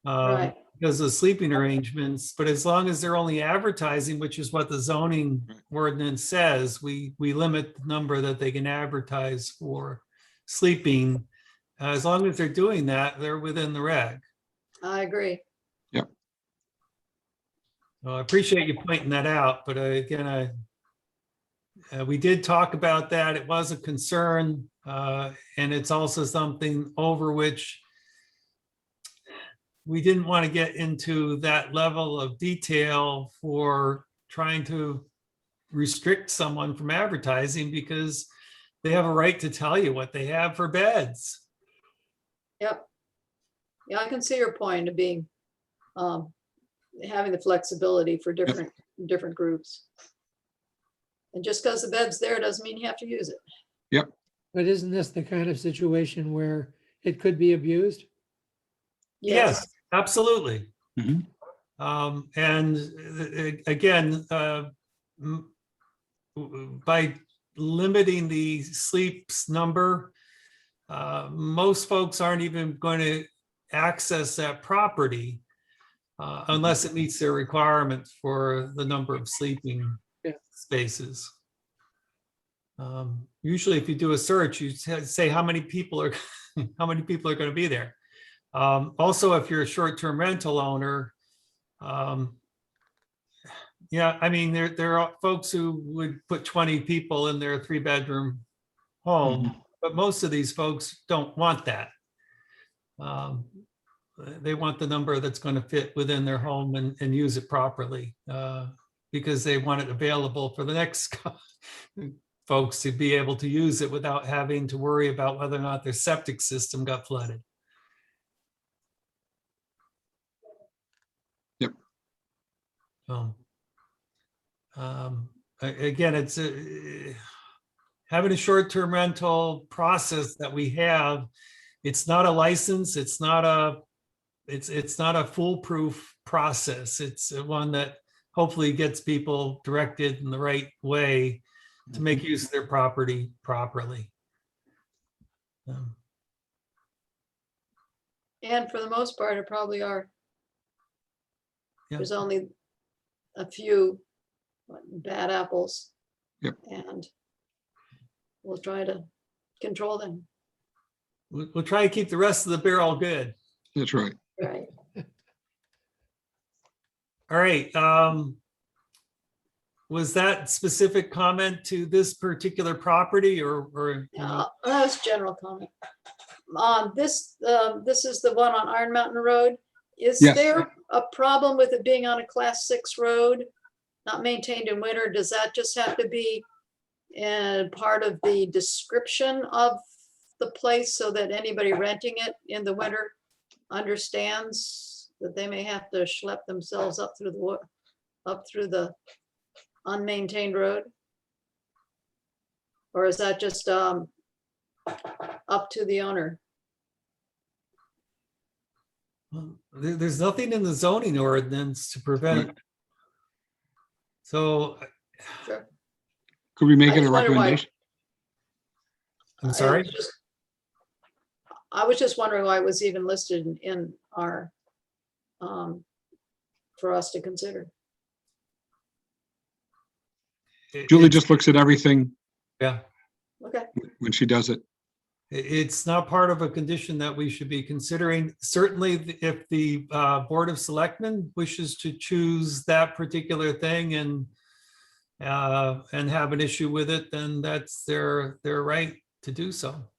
Right. Because of sleeping arrangements, but as long as they're only advertising, which is what the zoning ordinance says, we limit the number that they can advertise for sleeping. As long as they're doing that, they're within the reg. I agree. Yep. Well, I appreciate you pointing that out, but again, we did talk about that. It was a concern, and it's also something over which we didn't want to get into that level of detail for trying to restrict someone from advertising because they have a right to tell you what they have for beds. Yep. Yeah, I can see your point of being, having the flexibility for different groups. And just because the bed's there doesn't mean you have to use it. But isn't this the kind of situation where it could be abused? Yes, absolutely. Mhm. And again, by limiting the sleeps number, most folks aren't even going to access that property unless it meets their requirements for the number of sleeping spaces. Usually if you do a search, you say how many people are going to be there. Also, if you're a short-term rental owner, yeah, I mean, there are folks who would put 20 people in their 3-bedroom home, but most of these folks don't want that. They want the number that's going to fit within their home and use it properly because they want it available for the next folks to be able to use it without having to worry about whether or not their septic system got flooded. Yep. Again, it's having a short-term rental process that we have. It's not a license. It's not a foolproof process. It's one that hopefully gets people directed in the right way to make use of their property properly. And for the most part, it probably are. Yeah. There's only a few bad apples. Yep. And we'll try to control them. We'll try to keep the rest of the barrel good. That's right. Right. All right. Was that specific comment to this particular property or? That was general comment. This is the one on Iron Mountain Road. Is Yes. there a problem with it being on a class 6 road, not maintained in winter? Does that just have to be part of the description of the place so that anybody renting it in the winter understands that they may have to schlep themselves up through the unmaintained road? Or is that just up to the owner? Well, there's nothing in the zoning ordinance to prevent. Right. So, Sure. Could we make I it a just wonder why- recommendation? I'm sorry. I was just wondering why it was even listed in our, for us to consider. Julie It's- just looks at everything Yeah, Okay, when she does it. it's not part of a condition that we should be considering. Certainly, if the Board of Selectmen wishes to choose that particular thing and have an issue with it, then that's their right to do so.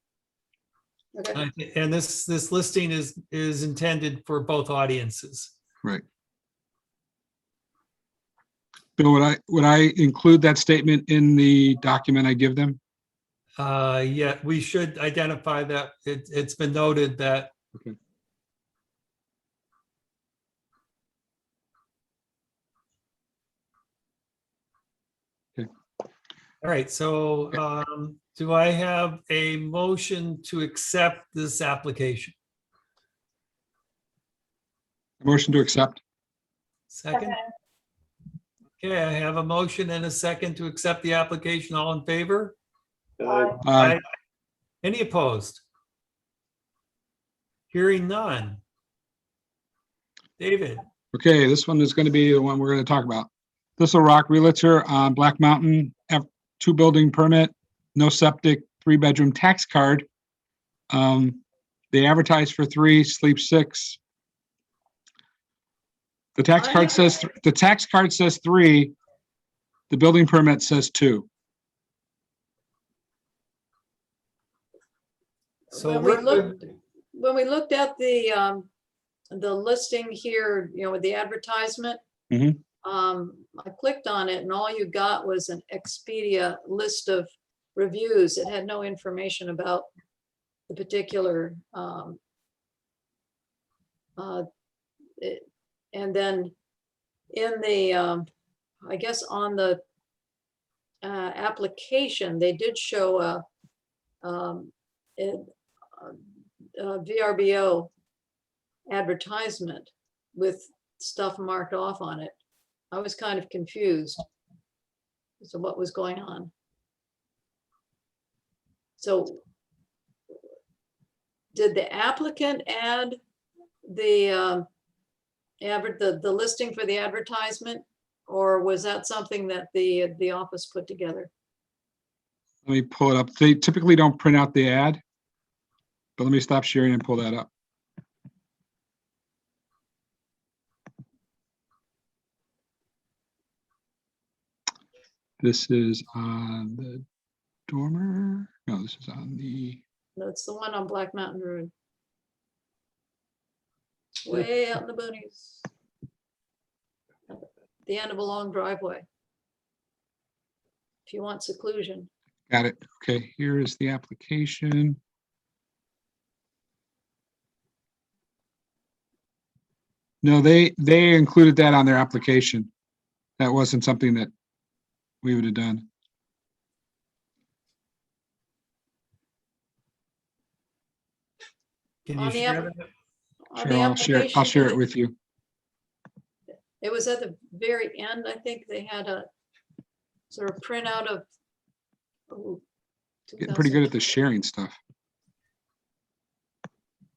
okay. And this listing is intended for both audiences. Right. Bill, would I include that statement in the document I give them? Yeah, we should identify that it's been noted that. Okay. Okay. All right, so do I have a motion to accept this application? Motion to accept. Second? Okay, I have a motion and a second to accept the application. All in favor? Aye. Any opposed? Hearing none. David, Okay, this one is going to be the one we're going to talk about. Thistle Rock Realtor on Black Mountain, 2-building permit, no septic, 3-bedroom tax card. They advertise for 3, sleep 6. The tax card says, the tax card says 3. The building permit says 2. So When we we're looked, good. when we looked at the listing here, you know, with the advertisement, Mhm. I clicked on it and all you got was an Expedia list of reviews. It had no information about the particular, and then in the, I guess on the application, they did show a VRBO advertisement with stuff marked off on it. I was kind of confused as to what was going on. So did the applicant add the the listing for the advertisement? Or was that something that the office put together? Let me pull it up. They typically don't print out the ad. But let me stop sharing and pull that up. This is on the Dormer. No, this is on the, That's the one on Black Mountain Road. Way out in the boonies. At the end of a long driveway. If you want seclusion. got it. Okay, here is the application. No, they included that on their application. That wasn't something that we would have done. Can On you the share app- that? on Sure, the I'll application, share it with you. It was at the very end, I think they had a sort of printout of. oh, Getting pretty good at the sharing stuff.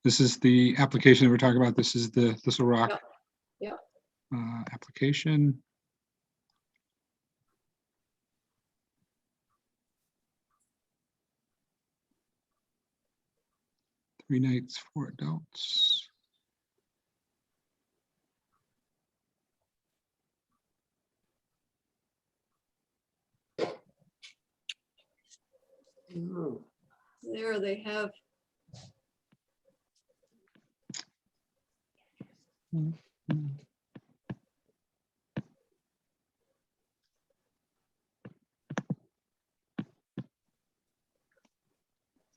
This is the application that we're talking about. This is the Thistle Rock. Yeah, Application. Three nights, 4 adults. there they have.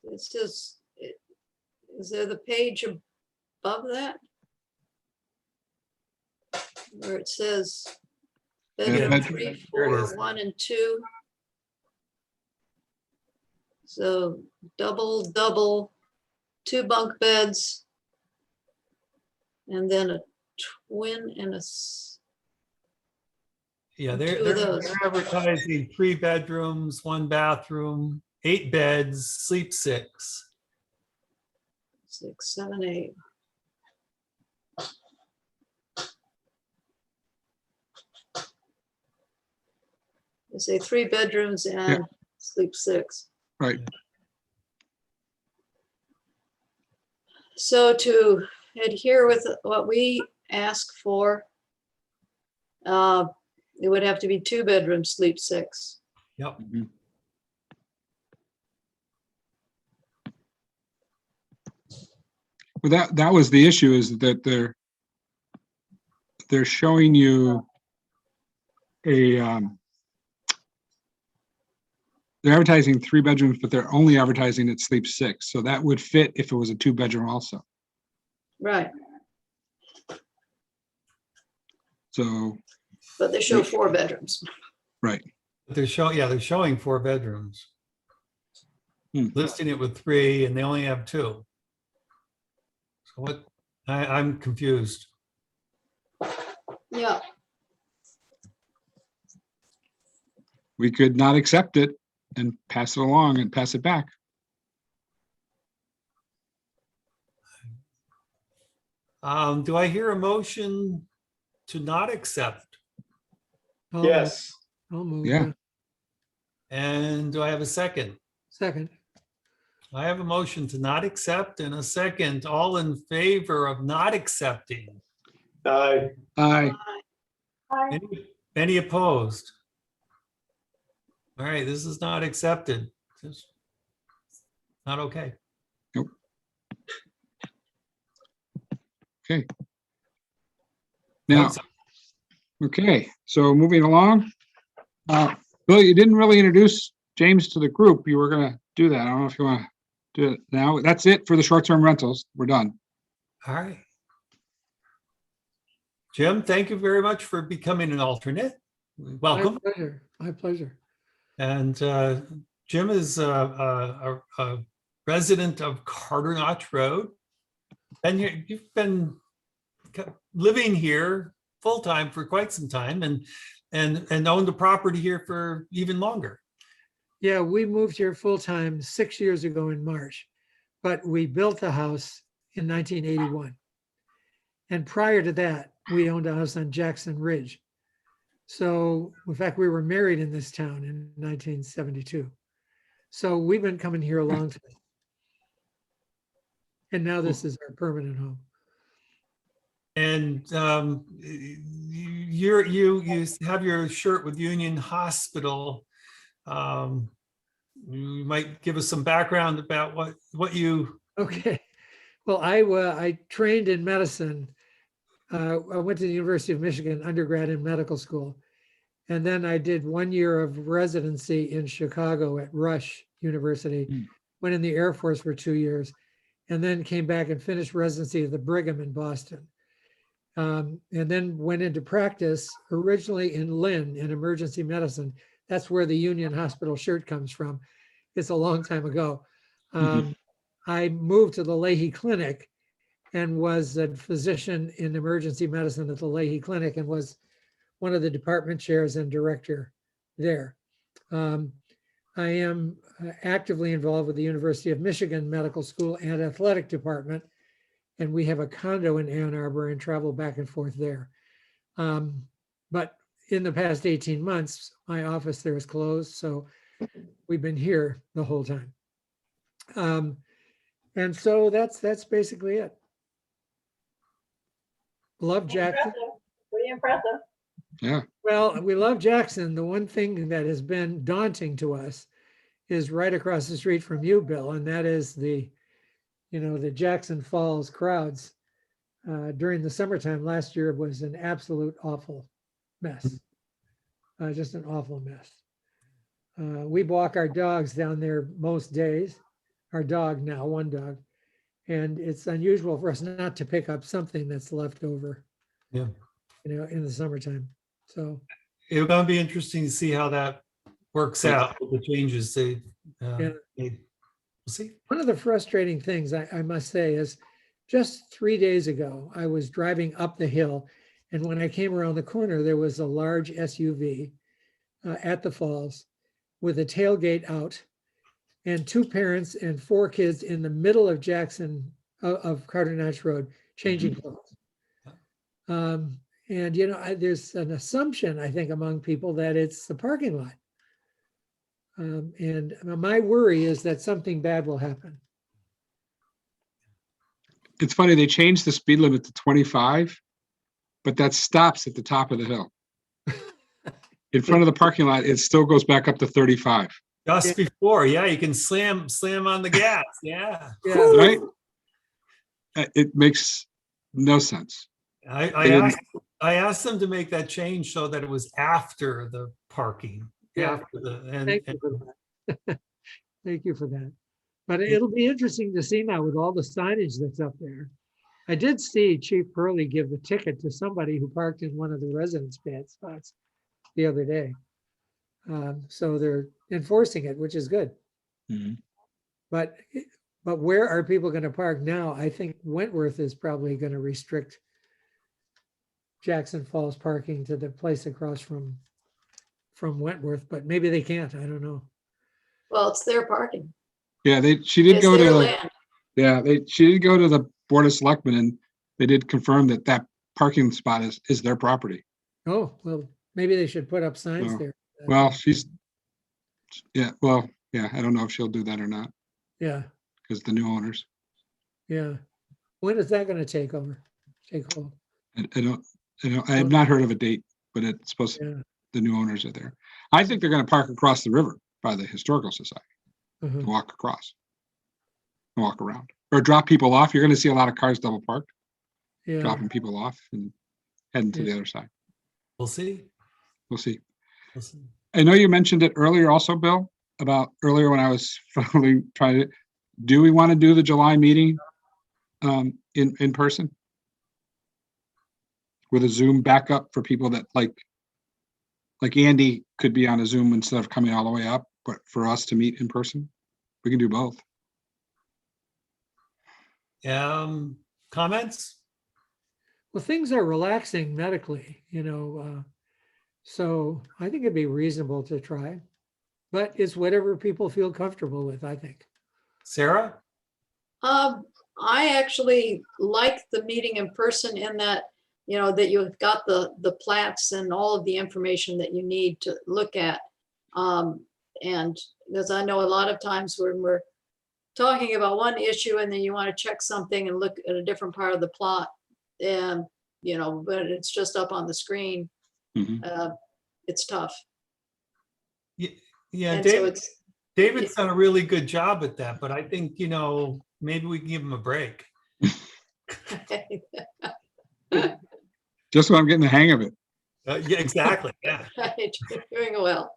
It's just, is there the page above that? Where it says bedroom bedroom. 3, There it 4, is. 1, and 2. So double, 2 bunk beds. And then a twin and a, Yeah, Two they're of those. they're advertising 3 bedrooms, 1 bathroom, 8 beds, sleep 6. 6, 7, 8. They say 3 bedrooms and sleep 6. Right. So to adhere with what we ask for, it would have to be 2 bedrooms, sleep 6. Yep. Well, that was the issue, is that they're showing you a they're advertising 3 bedrooms, but they're only advertising it sleep 6. So that would fit if it was a 2 bedroom also. Right, So, but they show 4 bedrooms. right. They're showing 4 bedrooms. Listing it with 3 and they only have 2. So what, I'm confused. Yeah, We could not accept it and pass it along and pass it back. Do I hear a motion to not accept? I'll- Yes, I'll move. Yeah. And do I have a second? Second, I have a motion to not accept and a second. All in favor of not accepting? Aye. Aye. Hi. Any opposed? All right, this is not accepted. This- Not okay. Okay. Now, okay, so moving along. Bill, you didn't really introduce James to the group. You were gonna do that. I don't know if you want to do it now. That's it for the short-term rentals. We're done. All right. Jim, thank you very much for becoming an alternate. My Welcome. pleasure. My pleasure. And Jim is a resident of Carter Notch Road. And you've been living here full-time for quite some time and owned the property here for even longer. Yeah, we moved here full-time 6 years ago in March, but we built the house in 1981. And prior to that, we owned a house on Jackson Ridge. So in fact, we were married in this town in 1972. So we've been coming here a long time. And now this is our permanent home. And you have your shirt with Union Hospital. You might give us some background about what you. Okay. Well, I trained in medicine. I went to the University of Michigan undergrad in medical school. And then I did 1 year of residency in Chicago at Rush University, went in the Air Force for 2 years, and then came back and finished residency at the Brigham in Boston. And then went into practice originally in Lynn in emergency medicine. That's where the Union Hospital shirt comes from. It's a long time ago. I moved to the Leahy Clinic and was a physician in emergency medicine at the Leahy Clinic and was one of the department chairs and director there. I am actively involved with the University of Michigan Medical School and Athletic Department, and we have a condo in Ann Arbor and travel back and forth there. But in the past 18 months, my office there is closed, so we've been here the whole time. And so that's basically it. Love Jackson. Impressive. Pretty impressive. Yeah. Well, we love Jackson. The one thing that has been daunting to us is right across the street from you, Bill, and that is the Jackson Falls crowds. During the summertime last year was an absolute awful mess. Just an awful mess. We walk our dogs down there most days, our dog now, one dog, and it's unusual for us not to pick up something that's left over, Yeah. In the summertime. So It's going to be interesting to see how that works out with the changes they Yeah. made. We'll see. one of the frustrating things I must say is just 3 days ago, I was driving up the hill, and when I came around the corner, there was a large SUV at the falls with a tailgate out and 2 parents and 4 kids in the middle of Jackson of Carter Notch Road changing clothes. And there's an assumption, I think, among people that it's the parking lot. And my worry is that something bad will happen. It's funny, they changed the speed limit to 25, but that stops at the top of the hill. In front of the parking lot, it still goes back up to 35, Just before, yeah, you can slam on the gas. Yeah. Yeah. right? It makes no sense. I asked them to make that change so that it was after the parking. Yeah. After the, Thank you for that. Thank you for that. But it'll be interesting to see now with all the signage that's up there. I did see Chief Pearlie give the ticket to somebody who parked in one of the residence bed spots the other day. So they're enforcing it, which is good. Mhm. But where are people going to park now? I think Wentworth is probably going to restrict Jackson Falls parking to the place across from Wentworth, but maybe they can't. I don't know. Well, it's their parking. Yeah, she did It's go their to, land. she did go to the Board of Selectmen, and they did confirm that parking spot is their property. Oh, well, maybe they should put up signs No. there. Well, I don't know if she'll do that or not, Yeah, because the new owners. yeah. When is that going to take hold? I have not heard of a date, but it's supposed to, Yeah. the new owners are there. I think they're gonna park across the river by the Historical Society, to Mhm. walk across. Walk around, or drop people off. You're gonna see a lot of cars double parked, Yeah, dropping people off and heading to Yeah. the other side. We'll see. We'll see. We'll see. I know you mentioned it earlier also, Bill, about earlier when I was finally trying to, do we want to do the July meeting in person? With a Zoom backup for people that like Andy could be on a Zoom instead of coming all the way up, but for us to meet in person, we can do both. Comments? well, things are relaxing medically, so I think it'd be reasonable to try. But it's whatever people feel comfortable with, I think. Sarah? I actually like the meeting in person in that, that you've got the plats and all of the information that you need to look at. And as I know, a lot of times when we're talking about one issue and then you want to check something and look at a different part of the plot, and, but it's just up on the screen, Mhm. it's tough. Yeah, And so David's done a really good job at that, but I think, maybe we can give him a break. Just when I'm getting the hang of it. Yeah, exactly. Yeah. Right, doing well.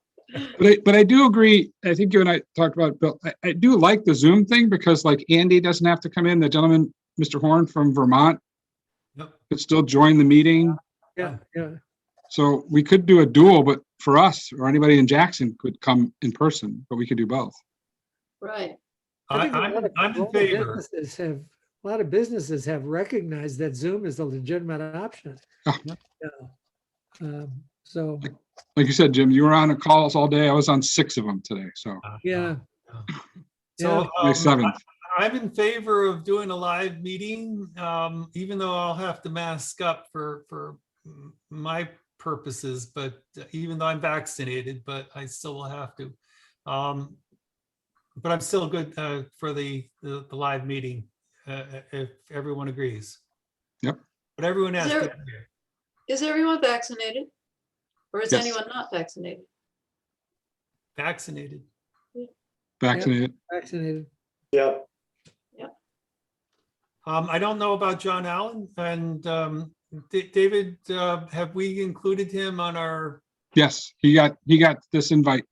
But I do agree. I think you and I talked about it, Bill. I do like the Zoom thing because like Andy doesn't have to come in. The gentleman, Mr. Horn from Vermont, Yep. could still join the meeting. Yeah, yeah. So we could do a duel, but for us or anybody in Jackson could come in person, but we could do both. Right. I think a lot of- I'm a in lot of favor. businesses have- A lot of businesses have recognized that Zoom is a legitimate option. Oh. So, Like you said, Jim, you were on the calls all day. I was on 6 of them today. So yeah. So May 7th. I'm in favor of doing a live meeting, even though I'll have to mask up for my purposes, but even though I'm vaccinated, but I still will have to. But I'm still good for the live meeting, if everyone agrees. Yep. But everyone has Is to. there- Is everyone vaccinated? Or is Yes. anyone not vaccinated? Vaccinated. Vaccinated. Vaccinated. Yep. I don't know about John Allen and David, have we included him on our, Yes, he got this invite.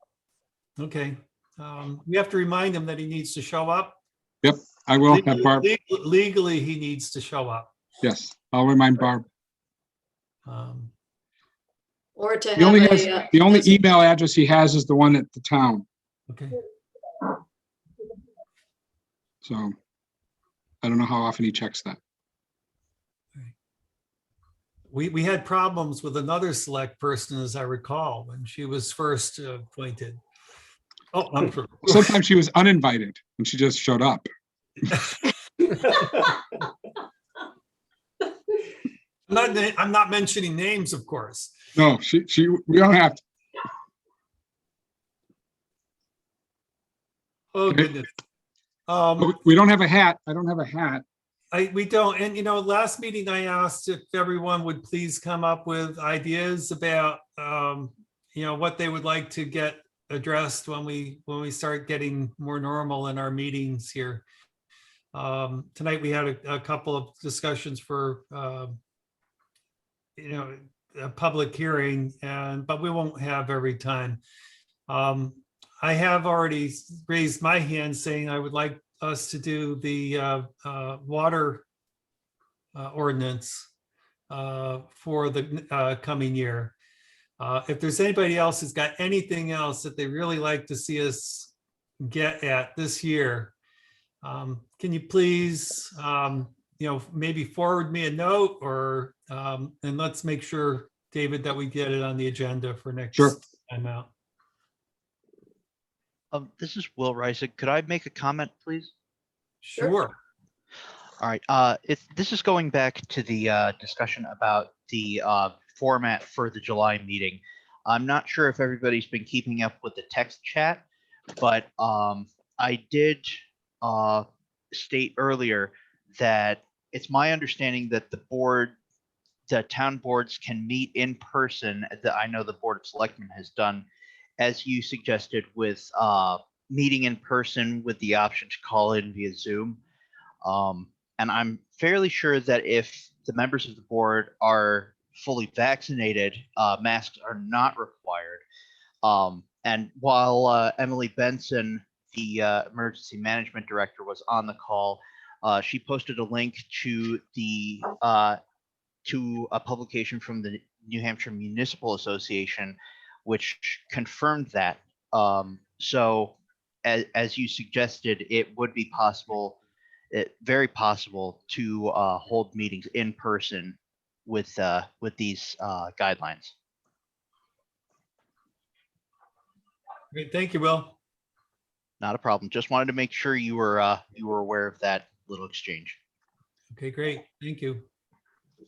okay. We have to remind him that he needs to show up. I will have Barb. Legally, he needs to show up. Yes, I'll remind Barb. Or to He only have has, a, the only email address he has is the one at the town. Okay. So I don't know how often he checks that. We had problems with another select person, as I recall, when she was first appointed. Oh, I'm sure. Sometimes she was uninvited and she just showed up. I'm not mentioning names, of course. No, we don't have to. Oh, Okay. goodness. We don't have a hat. I don't have a hat. We don't, and last meeting I asked if everyone would please come up with ideas about, what they would like to get addressed when we start getting more normal in our meetings here. Tonight we had a couple of discussions for, a public hearing, but we won't have every time. I have already raised my hand saying I would like us to do the water ordinance for the coming year. If there's anybody else who's got anything else that they really like to see us get at this year, can you please, maybe forward me a note or, and let's make sure, David, that we get it on the agenda for next Sure. time out. This is Will Reisig. Could I make a comment, please? Sure. All right. This is going back to the discussion about the format for the July meeting. I'm not sure if everybody's been keeping up with the text chat, but I did state earlier that it's my understanding that the board the town boards can meet in person, that I know the Board of Selectmen has done, as you suggested, with meeting in person with the option to call in via Zoom. And I'm fairly sure that if the members of the board are fully vaccinated, masks are not required. And while Emily Benson, the emergency management director, was on the call, she posted a link to the to a publication from the New Hampshire Municipal Association, which confirmed that. So, as you suggested, it would be possible, very possible, to hold meetings in person with these guidelines. Great, thank you, Will. Not a problem. Just wanted to make sure you were aware of that little exchange. Okay, great, thank you.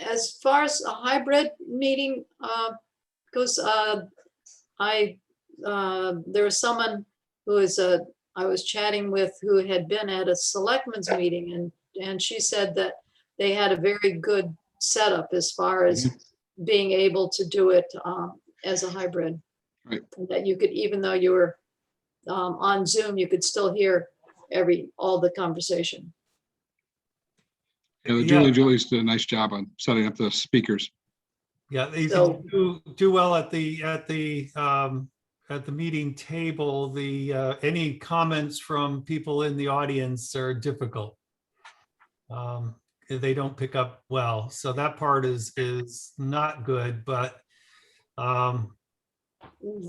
As far as a hybrid meeting goes, there was someone who is I was chatting with who had been at a selectmen's meeting, and she said that they had a very good setup as far as being able to do it as a hybrid. Right. That you could, even though you were on Zoom, you could still hear all the conversation. Yeah, Yeah. Julie's did a nice job on setting up the speakers. Yeah, you So- can do well at the meeting table. Any comments from people in the audience are difficult. They don't pick up well, so that part is not good, but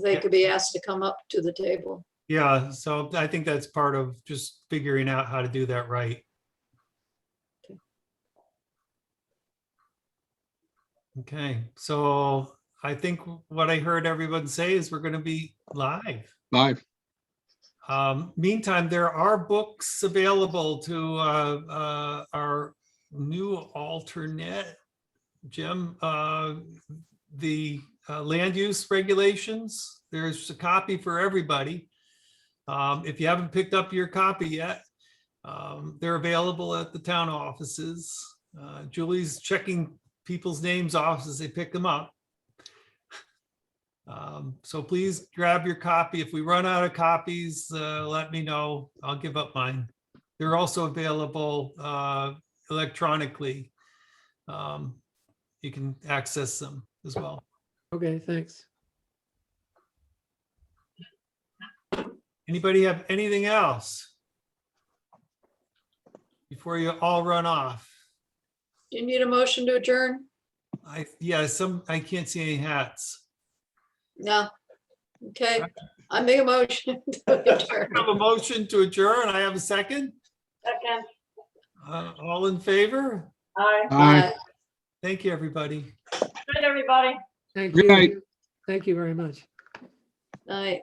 They could be asked to come up to the table. yeah, so I think that's part of just figuring out how to do that right. Okay, so I think what I heard everyone say is we're going to be live. Live. Meantime, there are books available to our new alternate, Jim, the land use regulations. There's a copy for everybody. If you haven't picked up your copy yet, they're available at the town offices. Julie's checking people's names off as they pick them up. So please grab your copy. If we run out of copies, let me know. I'll give up mine. They're also available electronically. You can access them as well. Okay, thanks. Anybody have anything else before you all run off? Do you need a motion to adjourn? I can't see any hats. No. Okay, I make a motion to adjourn. I have a motion to adjourn. I have a second. Second. All in favor? Aye. Aye. Thank you, everybody. Good, everybody. Thank Good night. you. Thank you very much. Night.